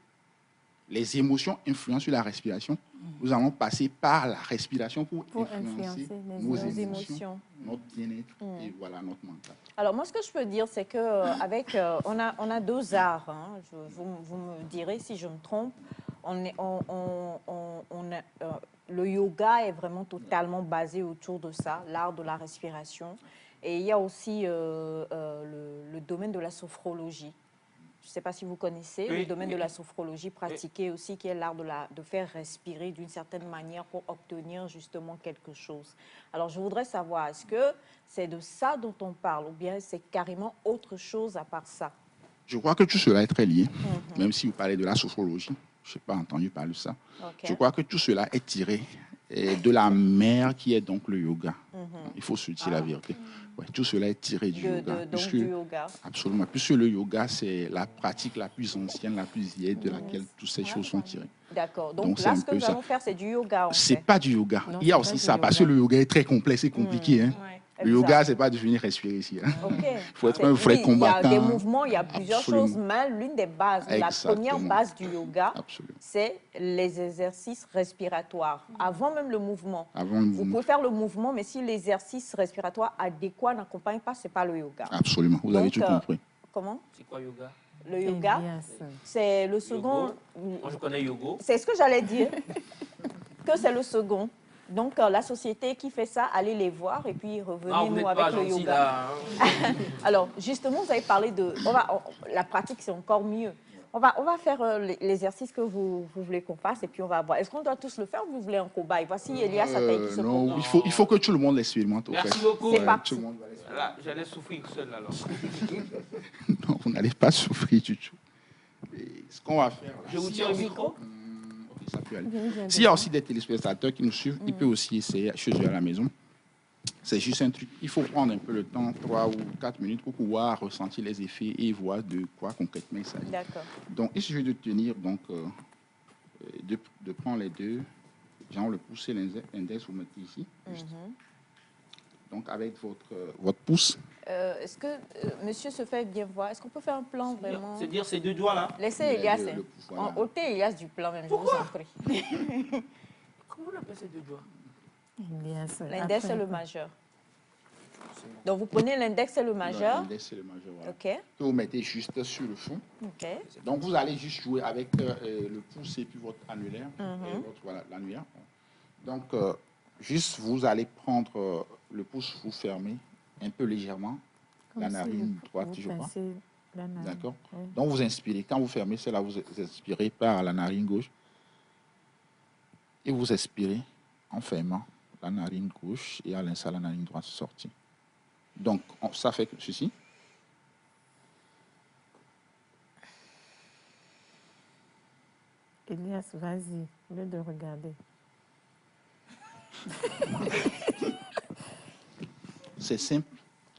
les émotions influencent sur la respiration, nous allons passer par la respiration pour influencer nos émotions, notre bien-être et voilà, notre mental. Alors, moi, ce que je peux dire, c'est qu'avec, on a deux arts. Hein. Vous me direz si je me trompe. Le yoga est vraiment totalement basé autour de ça, l'art de la respiration. Et il y a aussi le domaine de la sophrologie. Je ne sais pas si vous connaissez le domaine de la sophrologie pratiquée aussi, qui est l'art de faire respirer d'une certaine manière pour obtenir justement quelque chose. Alors, je voudrais savoir, est-ce que c'est de ça dont on parle ou bien c'est carrément autre chose à part ça? Je crois que tout cela est très lié, même si vous parlez de la sophrologie. Je n'ai pas entendu parler de ça. Je crois que tout cela est tiré de la mer qui est donc le yoga. Il faut se dire la vérité. Ouais, tout cela est tiré du yoga. Donc du yoga. Absolument. Puisque le yoga, c'est la pratique la plus ancienne, la plus vieille, de laquelle toutes ces choses sont tirées. D'accord. Donc là, ce que nous allons faire, c'est du yoga. Ce n'est pas du yoga. Il y a aussi ça, parce que le yoga est très complexe et compliqué. Le yoga, ce n'est pas de venir respirer ici. Il faut être un vrai combattant. Il y a des mouvements, il y a plusieurs choses, mais l'une des bases, la première base du yoga, c'est les exercices respiratoires. Avant même le mouvement. Vous pouvez faire le mouvement, mais si l'exercice respiratoire adéquat n'accompagne pas, ce n'est pas le yoga. Absolument, vous avez tout compris. Comment? C'est quoi yoga? Le yoga, c'est le second. Moi, je connais yoga. C'est ce que j'allais dire, que c'est le second. Donc, la société qui fait ça, allez les voir et puis revenez-nous avec le yoga. Là, hein. Alors, justement, vous avez parlé de... la pratique, c'est encore mieux. On va faire l'exercice que vous voulez qu'on fasse et puis on va voir. Est-ce qu'on doit tous le faire ou vous voulez un cobaye? Voici Elias Ataï qui se non, il faut que tout le monde l'expérimente. Merci beaucoup. C'est parti. Là, j'allais souffrir seul alors. Non, vous n'allez pas souffrir du tout. Et ce qu'on va faire... Je vous tiens au micro. Ça peut aller. S'il y a aussi des téléspectateurs qui nous suivent, ils peuvent aussi essayer chez eux à la maison. C'est juste un truc. Il faut prendre un peu le temps, 3 ou 4 minutes, pour pouvoir ressentir les effets et voir de quoi concrètement il s'agit. D'accord. Donc, il suffit de tenir, donc, de prendre les deux, genre le pouce et l'index, vous mettez ici. Juste. Donc, avec votre pouce. Est-ce que monsieur se fait bien voir? Est-ce qu'on peut faire un plan vraiment? C'est-à-dire ces deux doigts là? Laissez Elias. Ôtez Elias du plan même. Pourquoi? Je vous en prie. Comment on appelle ces deux doigts? L'index et le majeur. Donc, vous prenez l'index et le majeur. L'index et le majeur, voilà. OK. Que vous mettez juste sur le fond. OK. Donc, vous allez juste jouer avec le pouce et puis votre annulaire. Voilà, l'annulaire. Donc, juste, vous allez prendre le pouce, vous fermez un peu légèrement la narine droite, je crois. D'accord. Donc, vous inspirez. Quand vous fermez, c'est là vous inspirez par la narine gauche. Et vous expirez en fermant la narine gauche et à l'instant, la narine droite sortie. Donc, ça fait ceci. Elias, vas-y, au lieu de regarder. C'est simple.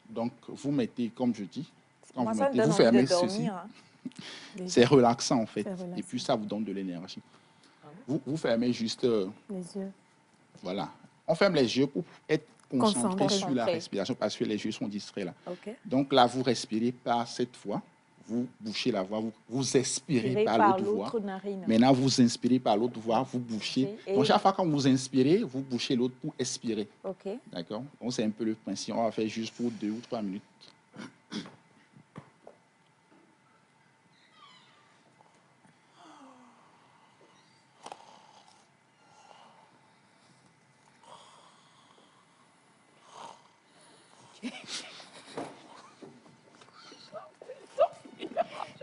Donc, vous mettez, comme je dis, quand Moi, vous ça mettez, me donne vous envie fermez de dormir, ceci. hein. C'est relaxant, en fait. Relaxant. Et puis, ça vous donne de l'énergie. Vous fermez juste... Les yeux. Voilà. On ferme les yeux pour être concentré sur la Concentré. respiration parce que les yeux sont distraits là. OK. Donc là, vous respirez par cette voie. Vous bouchez la voie, vous expirez Tirez par l'autre voie. narine. Maintenant, vous inspirez par l'autre voie, vous bouchez. Et- Donc, chaque fois quand vous inspirez, vous bouchez l'autre pour expirer. OK. D'accord? Donc, c'est un peu le principe. On va faire juste pour 2 ou 3 minutes.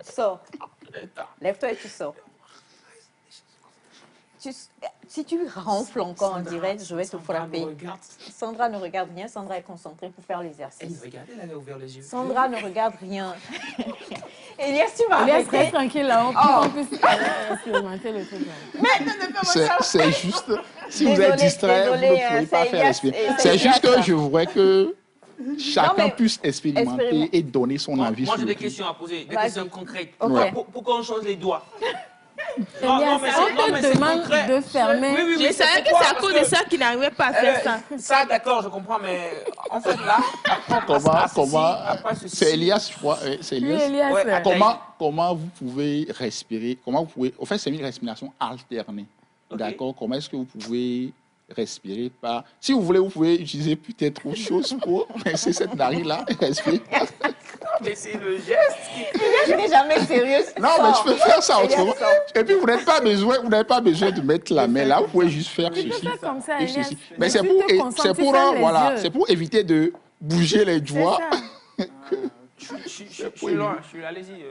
Sors. Lève-toi et tu sors. Si tu renfles encore en Sandra, direct, je vais te Sandra frapper. me regarde. Sandra ne regarde rien. Sandra est concentrée pour faire Elle l'exercice. me regarde, elle avait ouvert les yeux. Sandra ne regarde rien. Elias, tu vas Elias, arrêter. reste tranquille là-haut pour qu'on puisse expérimenter le truc. C'est juste, si vous Désolée, êtes distrait, vous désolée, ne pouvez c'est pas faire Elias, l'expérience. c'est C'est juste Elias. que je voudrais que chacun mais puisse expérimenter et donner son avis Moi, sur j'ai le des truc. questions à poser, des Vas-y. questions concrètes. Ok. Pourquoi on change les doigts? Elias, mais on te c'est demande concret. de fermer. Oui, Je savais que c'est à cause de ça qu'il n'arrivait pas à faire ça. Ça, d'accord, je comprends, mais en fait, là, après, on passe à ceci, après ceci. C'est Elias, je crois. C'est Oui, Elias. Elias. Ouais, Comment vous pouvez respirer? Comment vous pouvez. En fait, c'est une respiration alternée. Ok. D'accord? Comment est-ce que vous pouvez respirer par. Si vous voulez, vous pouvez utiliser peut-être autre chose pour pincer cette narine-là et respirer. Mais c'est le geste qui... Je n'ai jamais sérieuse. Non, mais je peux faire ça Elias, autrement. sors. Et puis, vous n'avez pas besoin de mettre la main là. Vous pouvez juste faire Tu peux ceci. faire comme ça, et Elias. ceci. Mais c'est tu pour, te concentres, tu pour, fermes les voilà, yeux. c'est pour éviter de bouger les C'est doigts. ça. Je suis loin, allez-y.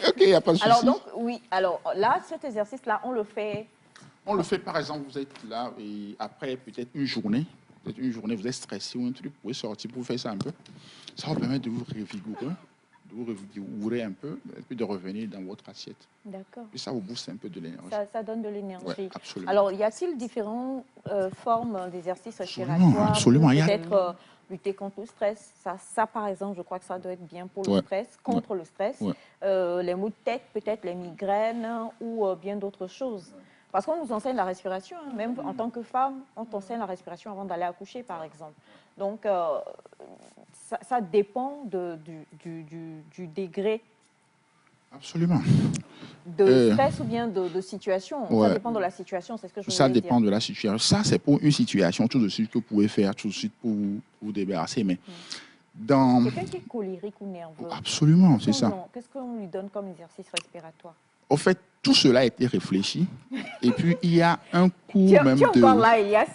Ok, il n'y a pas de souci. Alors donc, oui. Alors là, cet exercice-là, on le fait. On le fait, par exemple, vous êtes là et après peut-être une journée, vous êtes stressé ou un truc, vous pouvez sortir pour faire ça un peu. Ça vous permet de vous revigorer un peu et puis de revenir dans votre assiette. D'accord. Et ça vous booste un peu de l'énergie. Ça donne de l'énergie. Ouais, absolument. Alors, y a-t-il différentes formes d'exercices Absolument, respiratoires absolument. pour Il y a- peut-être lutter contre le stress? Ça, par exemple, je crois que ça doit être bien pour le Ouais. stress, contre le stress. Ouais. Les maux de tête, peut-être les migraines ou bien d'autres choses. Parce qu'on nous enseigne la respiration, hein. Même en tant que femme, on t'enseigne la respiration avant d'aller accoucher, par exemple. Donc, ça dépend du degré Absolument. de stress ou bien de situation. Ouais. Ça dépend de la situation, c'est ce que je Ça voulais dépend dire. de la situation. Ça, c'est pour une situation tout de suite que vous pouvez faire tout de suite pour vous débarrasser. Mais dans... Quelqu'un qui est colérique ou nerveux. Absolument, c'est ça. Qu'est-ce qu'on lui donne comme exercice respiratoire? Au fait, tout cela a été réfléchi. Et puis, il y a un cours Tu es même de... encore là, Elias.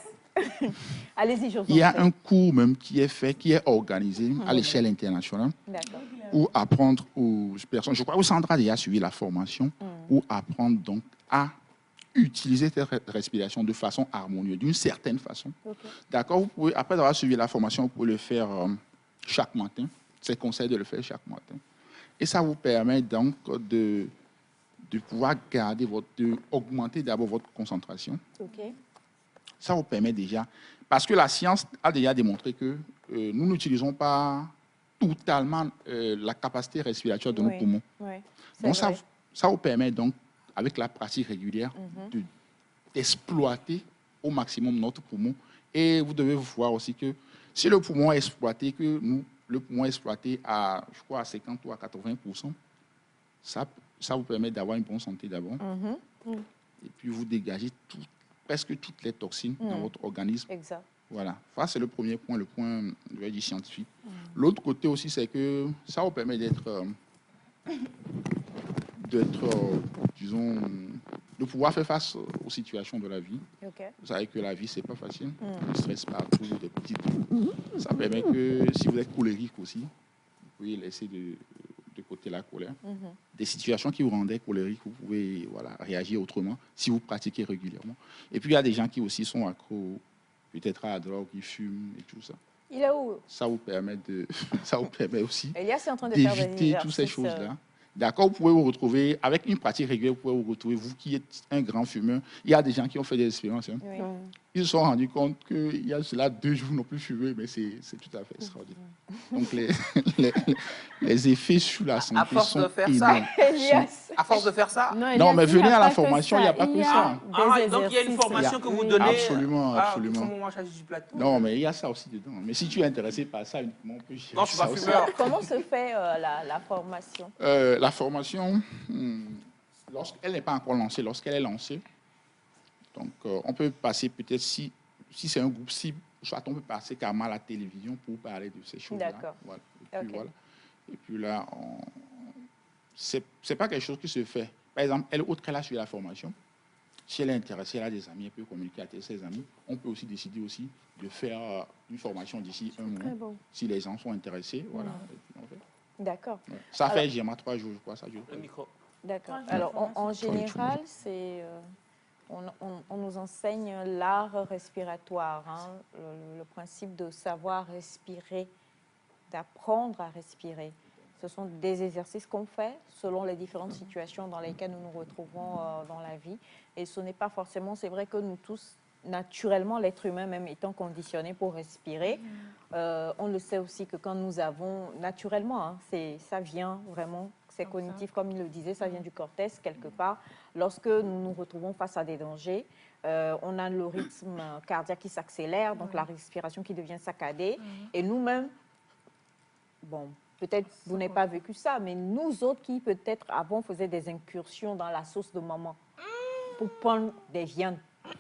Allez-y, je vous en Il y a prie. un cours même qui est fait, qui est organisé à l'échelle internationale D'accord. pour apprendre aux personnes. Je crois que Sandra a déjà suivi la formation pour apprendre donc à utiliser cette respiration de façon harmonieuse, d'une certaine façon. Ok. D'accord? Vous pouvez, après avoir suivi la formation, vous pouvez le faire chaque matin. C'est conseil de le faire chaque matin. Et ça vous permet donc de pouvoir garder augmenter d'abord votre concentration. Ok. Ça vous permet déjà, parce que la science a déjà démontré que nous n'utilisons pas totalement la capacité respiratoire de nos poumons. Oui. Donc ça vous permet donc, avec la pratique régulière, d'exploiter au maximum notre poumon. Et vous devez voir aussi que si le poumon est exploité, le poumon est exploité à, je crois, à 50 ou à 80%, ça vous permet d'avoir une bonne santé d'abord. Et puis vous dégagez presque toutes les toxines dans votre organisme. Exact. Voilà, ça c'est le premier point, le point, je vais dire, scientifique. L'autre côté aussi, c'est que ça vous permet disons, de pouvoir faire face aux situations de la vie. Ok. Vous savez que la vie, c'est pas facile. Le stress partout, des petits trucs. Ça permet que si vous êtes colérique aussi, vous pouvez laisser de côté la colère. Des situations qui vous rendaient colérique, vous pouvez réagir autrement si vous pratiquez régulièrement. Et puis, il y a des gens qui aussi sont accros, peut-être à la drogue, qui fument et tout ça. Il est où? Ça vous permet aussi Elias est en train de faire des d'éviter toutes ces exercices, choses-là. D'accord, vous pouvez vous retrouver, avec une pratique régulière, vous pouvez vous retrouver, vous qui êtes un grand fumeur. Il y a des gens qui ont fait des expériences. Hein. Oui. Ils se sont rendus compte qu'il y a cela 2 jours non plus fumé, mais c'est tout à fait extraordinaire. Donc, les effets sur la santé À force sont de faire énormes. ça, Elias. à force de faire ça, Non, mais venez à la formation, il n'y a pas que ça. donc il y a une formation que vous donnez. Absolument, absolument. Moi, je suis du plateau. Non, mais il y a ça aussi dedans. Mais si tu es intéressé par ça, uniquement, on peut gérer Non, je suis pas ça aussi. fumeur. Comment se fait la formation? La formation, lorsqu'elle n'est pas encore lancée, lorsqu'elle est lancée, donc on peut passer peut-être, si c'est un groupe cible, soit on peut passer carrément à la télévision pour parler de ces choses-là. D'accord. Voilà. Et puis, Ok. voilà. Et puis là, c'est pas quelque chose qui se fait. Par exemple, elle, autre qu'elle a suivi la formation, si elle est intéressée, elle a des amis, elle peut communiquer avec ses amis. On peut aussi décider aussi de faire une formation d'ici un mois. Très bon. Si les gens sont intéressés, voilà. Et puis on fait. D'accord. Ouais. Ça fait généralement 3 jours, je crois. Ça dure. Le micro. D'accord. Ouais. Alors, en général, c'est on nous enseigne l'art respiratoire, hein, le principe de savoir respirer, d'apprendre à respirer. Ce sont des exercices qu'on fait selon les différentes situations dans lesquelles nous nous retrouvons dans la vie. Et ce n'est pas forcément, c'est vrai que nous tous, naturellement, l'être humain même étant conditionné pour respirer, on le sait aussi que quand nous avons, naturellement, hein, ça vient vraiment, c'est cognitif, comme il le disait, ça vient du cortex quelque part. Lorsque nous nous retrouvons face à des dangers, on a le rythme cardiaque qui s'accélère, donc la respiration qui devient saccadée. Et nous-mêmes, bon, peut-être vous n'avez pas vécu ça, mais nous autres qui peut-être avant faisaient des incursions dans la sauce de maman pour prendre des viandes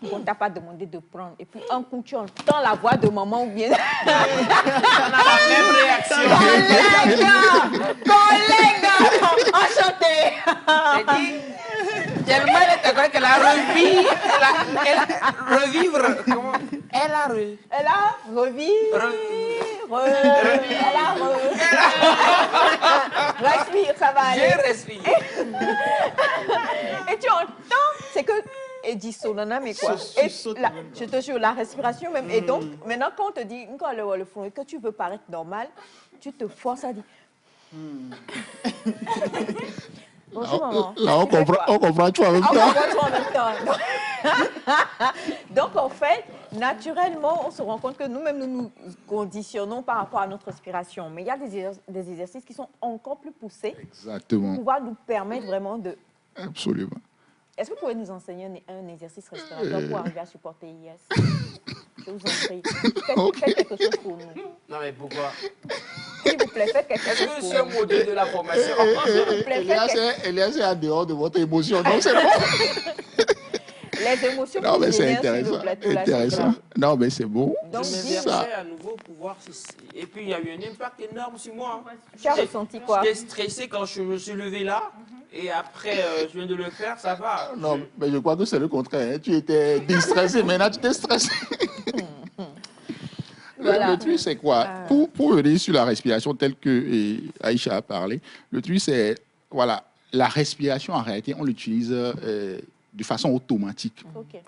qu'on t'a pas demandé de prendre. Et puis un coup tu entends la voix de maman ou bien... On a la même réaction. Collègue, enchanté. J'ai dit, tellement elle était quoi qu'elle a revu, revivre. Comment? Elle a revu. Respire, ça va aller. Je respire. Et tu entends, c'est que... Et dit sonana, mais quoi? Je te jure, la respiration même. Et donc, maintenant, quand on te dit le fond et que tu veux paraître normal, tu te forces à dire... Bonjour, maman. Là, on comprend tout en même temps. On comprend tout en même temps. Donc, en fait, naturellement, on se rend compte que nous-mêmes, nous nous conditionnons par rapport à notre respiration. Mais il y a des exercices qui sont encore plus poussés. Exactement. Pour pouvoir nous permettre vraiment de... Absolument. Est-ce que vous pouvez nous enseigner un exercice respiratoire pour arriver à supporter IS? Je vous en prie. Faites quelque chose pour nous. Non, mais pourquoi? S'il vous plaît, faites quelque chose pour nous. Est-ce que je suis un modèle de la formation? Elias est en dehors de votre émotion, donc c'est bon. Les émotions. Non, mais c'est intéressant. Non, mais c'est bon. Donc, je à nouveau pouvoir. Et puis, il y a eu un impact énorme sur moi. Tu as ressenti quoi? J'étais stressé quand je me suis levé là. Et après, je viens de le faire, ça va. Non, mais je crois que c'est le contraire. Hein. Tu étais distressé, maintenant tu t'es stressé. Voilà. Le truc, c'est quoi? Pour venir sur la respiration telle que Aïcha a parlé, le truc, c'est, voilà, la respiration, en réalité, on l'utilise de façon automatique. Okay.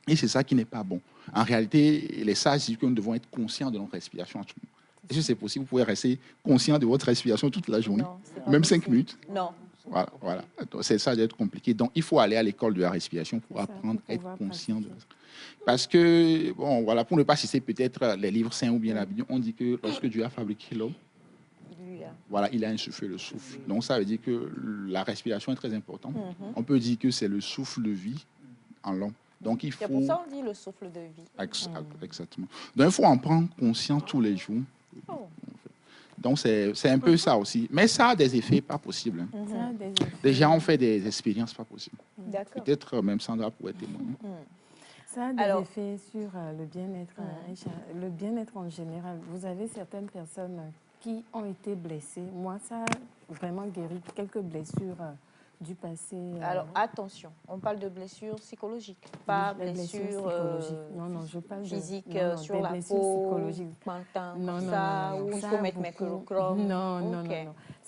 Et c'est ça qui n'est pas bon. En réalité, les sages disent que nous devons être conscients de notre respiration à tout moment. Est-ce que c'est possible? Vous pouvez rester conscient de votre respiration toute la journée? Non, même 5 minutes? Non. Voilà. C'est ça d'être compliqué. Donc, il faut aller à l'école de la respiration pour apprendre à être conscient de ça. Parce que, bon, voilà, pour ne pas citer peut-être les livres saints ou bien la Bible, on dit que lorsque Dieu a fabriqué l'homme, voilà, il a insufflé le souffle. Donc, ça veut dire que la respiration est très importante. On peut dire que c'est le souffle de vie en l'homme. Donc, il faut... C'est pour ça qu'on dit le souffle de vie. Exactement. Donc, il faut en prendre conscience tous les jours. Donc, c'est un peu ça aussi. Mais ça a des effets pas possibles. Hein. Déjà, on fait des expériences pas possibles. Peut-être même Sandra pourrait témoigner. Ça a des effets sur le bien-être. Le bien-être en général. Vous avez certaines personnes qui ont été blessées. Moi, ça a vraiment guéri quelques blessures du passé. Alors, attention, on parle de blessures psychologiques, pas blessures je parle physiques sur la peau, mentale, où il faut mettre mercurochrome. Non.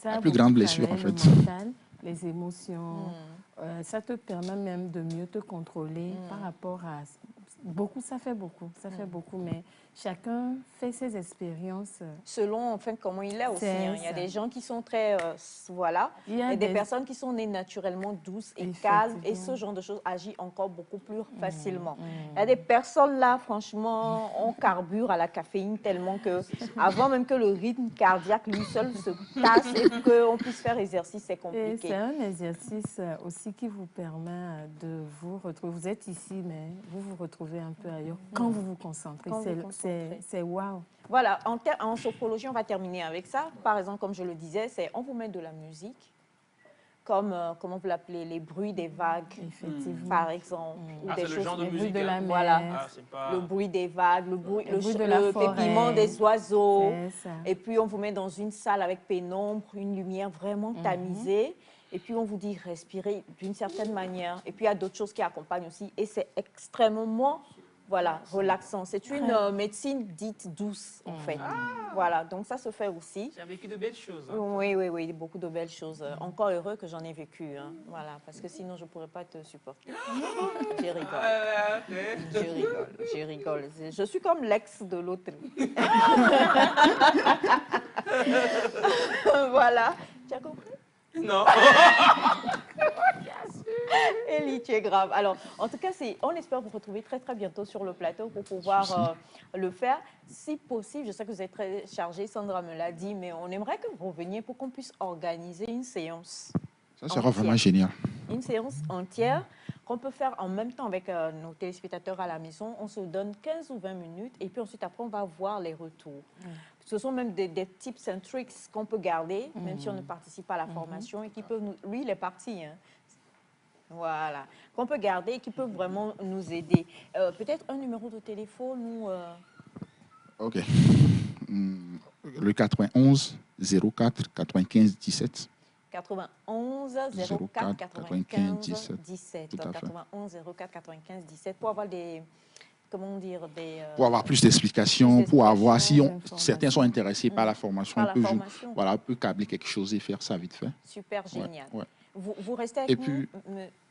La plus grande blessure, en fait. Mental, les émotions, ça te permet même de mieux te contrôler par rapport à... Ça fait beaucoup, mais chacun fait ses expériences. Selon, enfin, comment il est aussi. Il y a des gens qui sont très, voilà, et des personnes qui sont nées naturellement douces et calmes, et ce genre de choses agit encore beaucoup plus facilement. Il y a des personnes là, franchement, on carbure à la caféine tellement que, avant même que le rythme cardiaque lui seul se casse et qu'on puisse faire exercice, c'est compliqué. C'est un exercice aussi qui vous permet de vous retrouver. Vous êtes ici, mais vous vous retrouvez un peu ailleurs quand vous vous concentrez. C'est waouh. Voilà, en sophrologie, on va terminer avec ça. Par exemple, comme je le disais, on vous met de la musique, comme, comment vous l'appelez, les bruits des vagues, par exemple. Ou des choses, le bruit de la mer, voilà, le bruit des vagues, le pétillement des oiseaux. Et puis, on vous met dans une salle avec pénombre, une lumière vraiment tamisée. Et puis, on vous dit respirer d'une certaine manière. Et puis, il y a d'autres choses qui accompagnent aussi. Et c'est extrêmement Voilà, relaxant. C'est une médecine dite douce, en fait. Voilà, donc ça se fait aussi. J'ai vécu de belles choses. Hein. Oui, oui, oui, beaucoup de belles choses. Encore heureux que j'en ai vécu. Hein. Voilà, parce que sinon, je ne pourrais pas te supporter. Je rigole. Je rigole, je rigole. Je suis comme l'ex de l'autre. Voilà. Tu as compris? Non. Elie, tu es grave. Alors, en tout cas, on espère vous retrouver très, très bientôt sur le plateau pour pouvoir le faire. Si possible, je sais que vous êtes très chargé, Sandra me l'a dit, mais on aimerait que vous reveniez pour qu'on puisse organiser une séance. Ça sera vraiment génial. Une séance entière qu'on peut faire en même temps avec nos téléspectateurs à la maison. On se donne 15 ou 20 minutes et puis ensuite, après, on va voir les retours. Ce sont même des tips and tricks qu'on peut garder, même si on ne participe pas à la formation et qui peuvent nous... Lui, il est parti, hein. Voilà, qu'on peut garder et qui peut vraiment nous aider. Peut-être un numéro de téléphone ou... OK. Le 91 04 95 17. 91 04 95 17. 91 04 95 17 pour avoir des... Comment dire des, pour avoir plus d'explications, pour avoir, si certains sont intéressés par la formation, on peut câbler quelque chose et faire ça vite fait. Super génial. Ouais. Vous restez avec nous?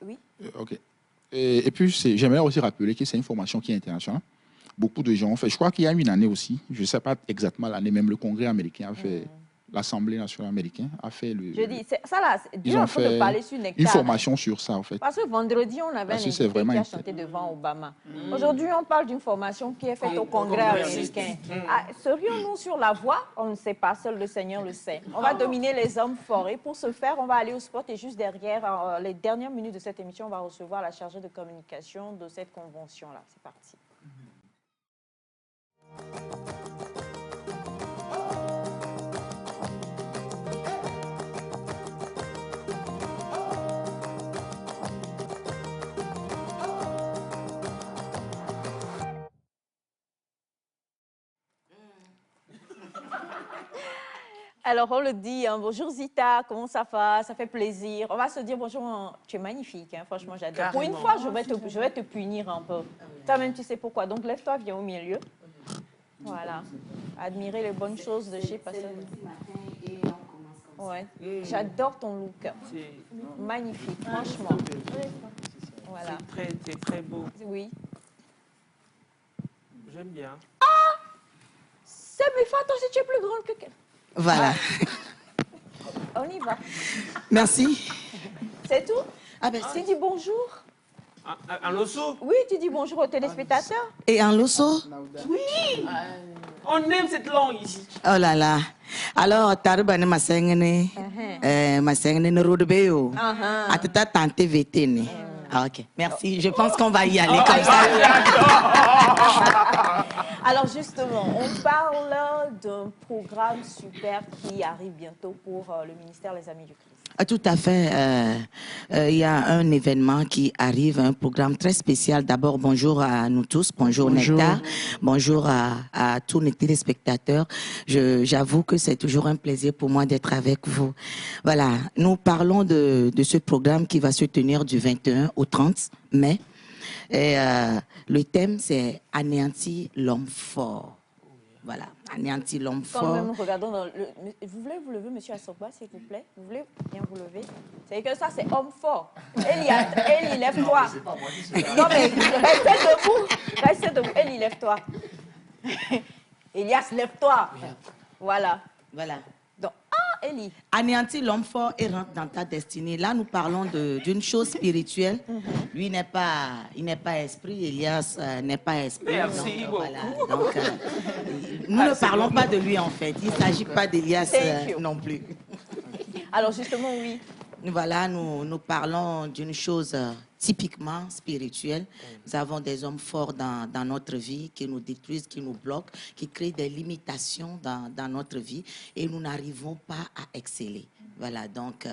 Oui. OK. Et puis, j'aimerais aussi rappeler que c'est une formation qui est internationale. Beaucoup de gens ont fait. Je crois qu'il y a une année aussi, je ne sais pas exactement l'année, même le Congrès américain a fait, l'Assemblée nationale américaine a fait le... Je dis, ça là, ils ont fait une formation sur ça, en fait. Parce que vendredi, on avait un invité qui a chanté devant Obama. Aujourd'hui, on parle d'une formation qui est faite au Congrès américain. Serions-nous sur la voie? On ne sait pas, seul le Seigneur le sait. On va dominer les hommes forts. Et pour ce faire, on va aller au sport. Et juste derrière, les dernières minutes de cette émission, on va recevoir la chargée de communication de cette convention-là. C'est parti. Alors, on le dit, hein, bonjour Zita, comment ça va? Ça fait plaisir. On va se dire bonjour, tu es magnifique, hein, franchement, j'adore. Pour une fois, je vais te punir un peu. Toi-même, tu sais pourquoi. Donc, lève-toi, viens au milieu. Voilà. Admirer les bonnes choses de chez Pasteur. Ouais. J'adore ton look. Magnifique, franchement. Voilà. C'est très beau. Oui. J'aime bien. Ah! C'est mes photos si tu es plus grande que qu'elle. Voilà. On y va. Merci. C'est tout? Ah ben, tu dis bonjour? En loso? Oui, tu dis bonjour aux téléspectateurs. Et en loso? Oui. On aime cette langue ici. Oh là là. Alors, taribane masengene, masengene rodebeo. Atata tante vetene. Ah, ok, merci. Je pense qu'on va y aller comme ça. Alors justement, on parle d'un programme super qui arrive bientôt pour le ministère des Amis du Christ. Tout à fait. Il y a un événement qui arrive, un programme très spécial. D'abord, bonjour à nous tous. Bonjour. Nectar. Bonjour à tous les téléspectateurs. J'avoue que c'est toujours un plaisir pour moi d'être avec vous. Voilà, nous parlons de ce programme qui va se tenir du 21 au 30 mai. Et le thème, c'est « Anéantir l'homme fort ». Voilà, anéantir l'homme fort. Quand même, regardons dans vous voulez vous lever, monsieur Assoba, s'il vous plaît? Vous voulez bien vous lever? C'est que ça, c'est homme fort. Elie, lève-toi. Non, mais restez debout. Restez debout. Elie, lève-toi. Elias, lève-toi. Voilà. Voilà. Donc, Elie. Anéantir l'homme fort et rentre dans ta destinée. Là, nous parlons d'une chose spirituelle. Lui, il n'est pas esprit. Elias n'est pas esprit. Merci beaucoup. Voilà. Donc, nous ne parlons pas de lui, en fait. Il ne s'agit pas d'Elias non plus. Alors, justement, oui. Voilà, nous parlons d'une chose typiquement spirituelle. Nous avons des hommes forts dans notre vie qui nous détruisent, qui nous bloquent, qui créent des limitations dans notre vie et nous n'arrivons pas à exceller. Voilà, donc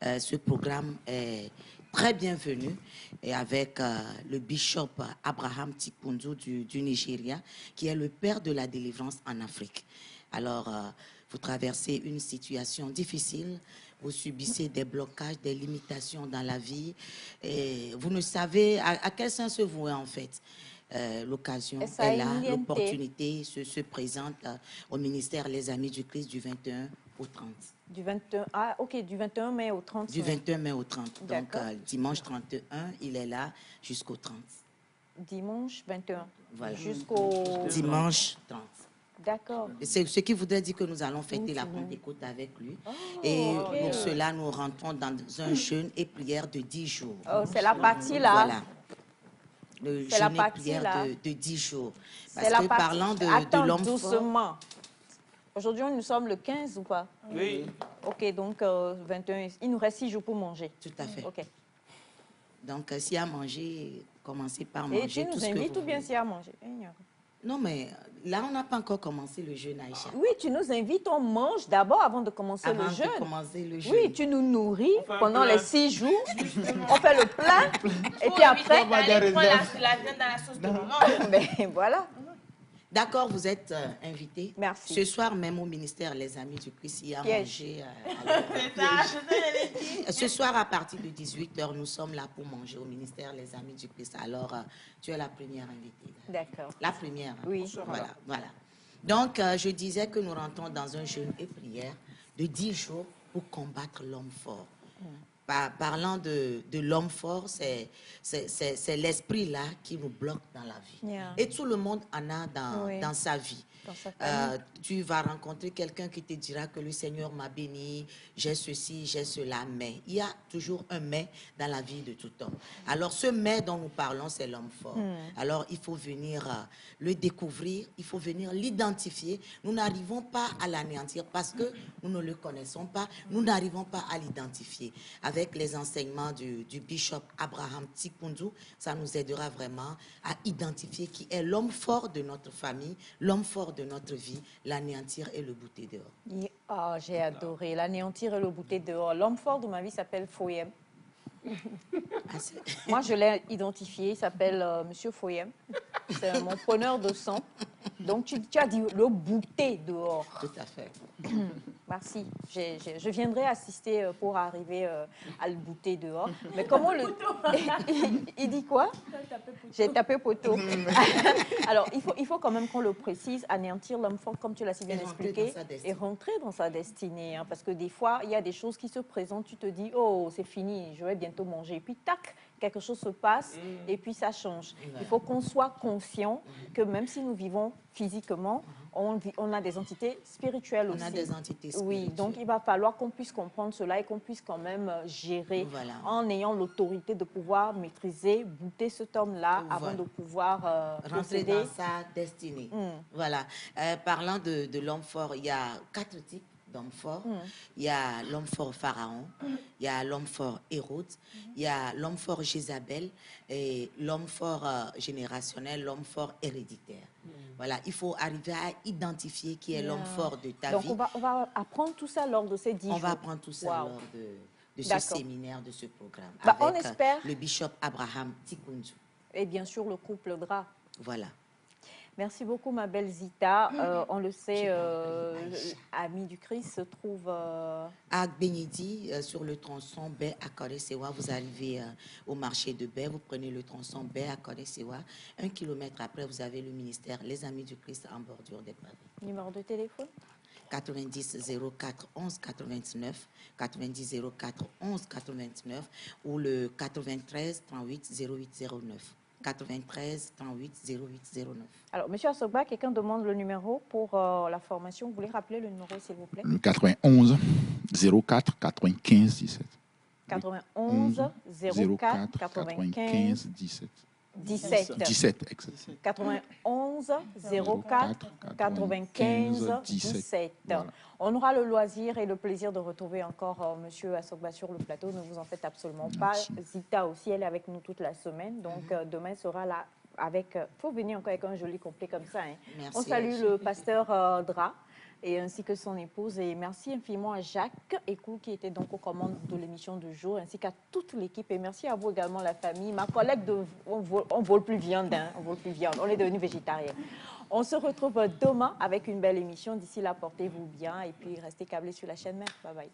ce programme est très bienvenu et avec le bishop Abraham Tikundu du Nigeria, qui est le père de la délivrance en Afrique. Alors, vous traversez une situation difficile, vous subissez des blocages, des limitations dans la vie et vous ne savez à quel sens se vouer en fait. l'occasion Essa est là, Emiliente. l'opportunité se présente au ministère Les Amis du Christ du 21 au 30. Du 21, ah, ok, du 21 mai au 30 Du mai. 21 mai au 30. Donc, D'accord. dimanche 31, il est là jusqu'au 30. Dimanche 21 Voilà. jusqu'au... Dimanche 30. D'accord. C'est ce qui voudrait dire que nous allons fêter la Pentecôte avec lui. Et ok. pour cela, nous rentrons dans un jeûne et prière de 10 jours. Oh, c'est la partie là. Voilà. Le C'est la jeûne et partie, prière là. de 10 jours. C'est Parce la que partie... parlant de Attends, l'homme fort... doucement. Aujourd'hui, nous sommes le 15 ou pas? Oui. Ok, donc 21, il nous reste 6 jours pour manger. Tout à fait. Ok. Donc, s'il y a à manger, commencez par Et manger tu tout nous ce que invites vous ou bien voulez. s'il y a à manger? Non, mais là, on n'a pas encore commencé le jeûne, Aïcha. Oui, tu nous invites, on mange d'abord avant de commencer Avant le de jeûne. commencer le jeûne. Oui, tu nous nourris fait un pendant plat. les 6 jours. On fait le plat. Et puis Faut après, éviter d'aller prendre la viande dans la sauce de maman. ben voilà. D'accord, vous êtes invité. Merci. Ce soir même au ministère Les Amis du Christ, il y a Piège. mangé. C'est ça, je te l'ai dit. Ce soir, à partir de 18h, nous sommes là pour manger au ministère Les Amis du Christ. Alors, tu es la première invitée. D'accord. La première. Oui. Voilà, voilà. Donc, je disais que nous rentrons dans un jeûne et prière de 10 jours pour combattre l'homme fort. Parlant de l'homme fort, c'est l'esprit-là qui nous bloque dans la vie. Yeah. Et tout le monde en a Oui. dans sa vie. Dans sa famille. Tu vas rencontrer quelqu'un qui te dira que le Seigneur m'a béni, j'ai ceci, j'ai cela, mais il y a toujours un mais dans la vie de tout homme. Alors ce mais dont nous parlons, c'est l'homme fort. Alors il faut venir le découvrir, il faut venir l'identifier. Nous n'arrivons pas à l'anéantir parce que nous ne le connaissons pas, nous n'arrivons pas à l'identifier. Avec les enseignements du bishop Abraham Tikundu, ça nous aidera vraiment à identifier qui est l'homme fort de notre famille, l'homme fort de notre vie, l'anéantir et le bouter dehors. Oh, j'ai adoré. L'anéantir et le bouter dehors. L'homme fort de ma vie s'appelle Foyem. Moi, je l'ai identifié. Il s'appelle Monsieur Foyem. C'est mon preneur de sang. Donc, tu as dit le bouter dehors. Tout à fait. Merci. Je viendrai assister pour arriver à le bouter dehors. Mais comment le... il dit quoi? J'ai tapé poteau. Alors, il faut quand même qu'on le précise, anéantir l'homme fort, comme tu l'as si bien expliqué, et rentrer dans sa destinée. Hein, parce que des fois, il y a des choses qui se présentent, tu te dis, oh, c'est fini, je vais bientôt manger. Et puis, tac, quelque chose se passe et puis ça change. Il faut qu'on soit conscient que même si nous vivons physiquement, on a des entités spirituelles aussi. On a des entités spirituelles. Oui, donc il va falloir qu'on puisse comprendre cela et qu'on puisse quand même gérer en ayant l'autorité de pouvoir maîtriser, bouter cet homme-là avant de pouvoir rentrer dans sa destinée. Voilà. Parlant de l'homme fort, il y a 4 types d'hommes forts. Il y a l'homme fort Pharaon, il y a l'homme fort Hérode, il y a l'homme fort Jézabel et l'homme fort générationnel, l'homme fort héréditaire. Voilà, il faut arriver à identifier qui est l'homme fort de ta vie. Donc on va apprendre tout ça lors de ces 10 jours. On va apprendre tout ça lors de ce séminaire, de ce programme. Bah, avec on espère. Le bishop Abraham Tikundu. Et bien sûr le couple Dra. Voilà. Merci beaucoup, ma belle Zita. On le sait, Amis du Christ se trouve... À Bénédi, sur le tronçon Baie à Koresewa. Vous arrivez au marché de Baie, vous prenez le tronçon Baie à Koresewa. 1 kilomètre après, vous avez le ministère Les Amis du Christ en bordure des pavés. Numéro de téléphone? 90 04 11 89, 90 04 11 89 ou le 93 38 08 09. 93 38 08 09. Alors, Monsieur Asogba, quelqu'un demande le numéro pour la formation. Vous voulez rappeler le numéro, s'il vous plaît? 91 04 95 17. 91 04 95 17. 17. 17, exact. 91 04 95 17. Voilà. On aura le loisir et le plaisir de retrouver encore Monsieur Asogba sur le plateau. Ne vous en faites absolument pas. Zita aussi, elle est avec nous toute la semaine. Donc, demain sera là avec... faut venir encore avec un joli complet comme ça. Hein. Merci. On salue le pasteur Dra et ainsi que son épouse. Et merci infiniment à Jacques Écou qui était donc aux commandes de l'émission du jour, ainsi qu'à toute l'équipe. Et merci à vous également, la famille. Ma collègue, on vole plus viande, hein. On vole plus viande. On est devenus végétariens. On se retrouve demain avec une belle émission. D'ici là, portez-vous bien et puis restez câblés sur la chaîne mère. Bye bye.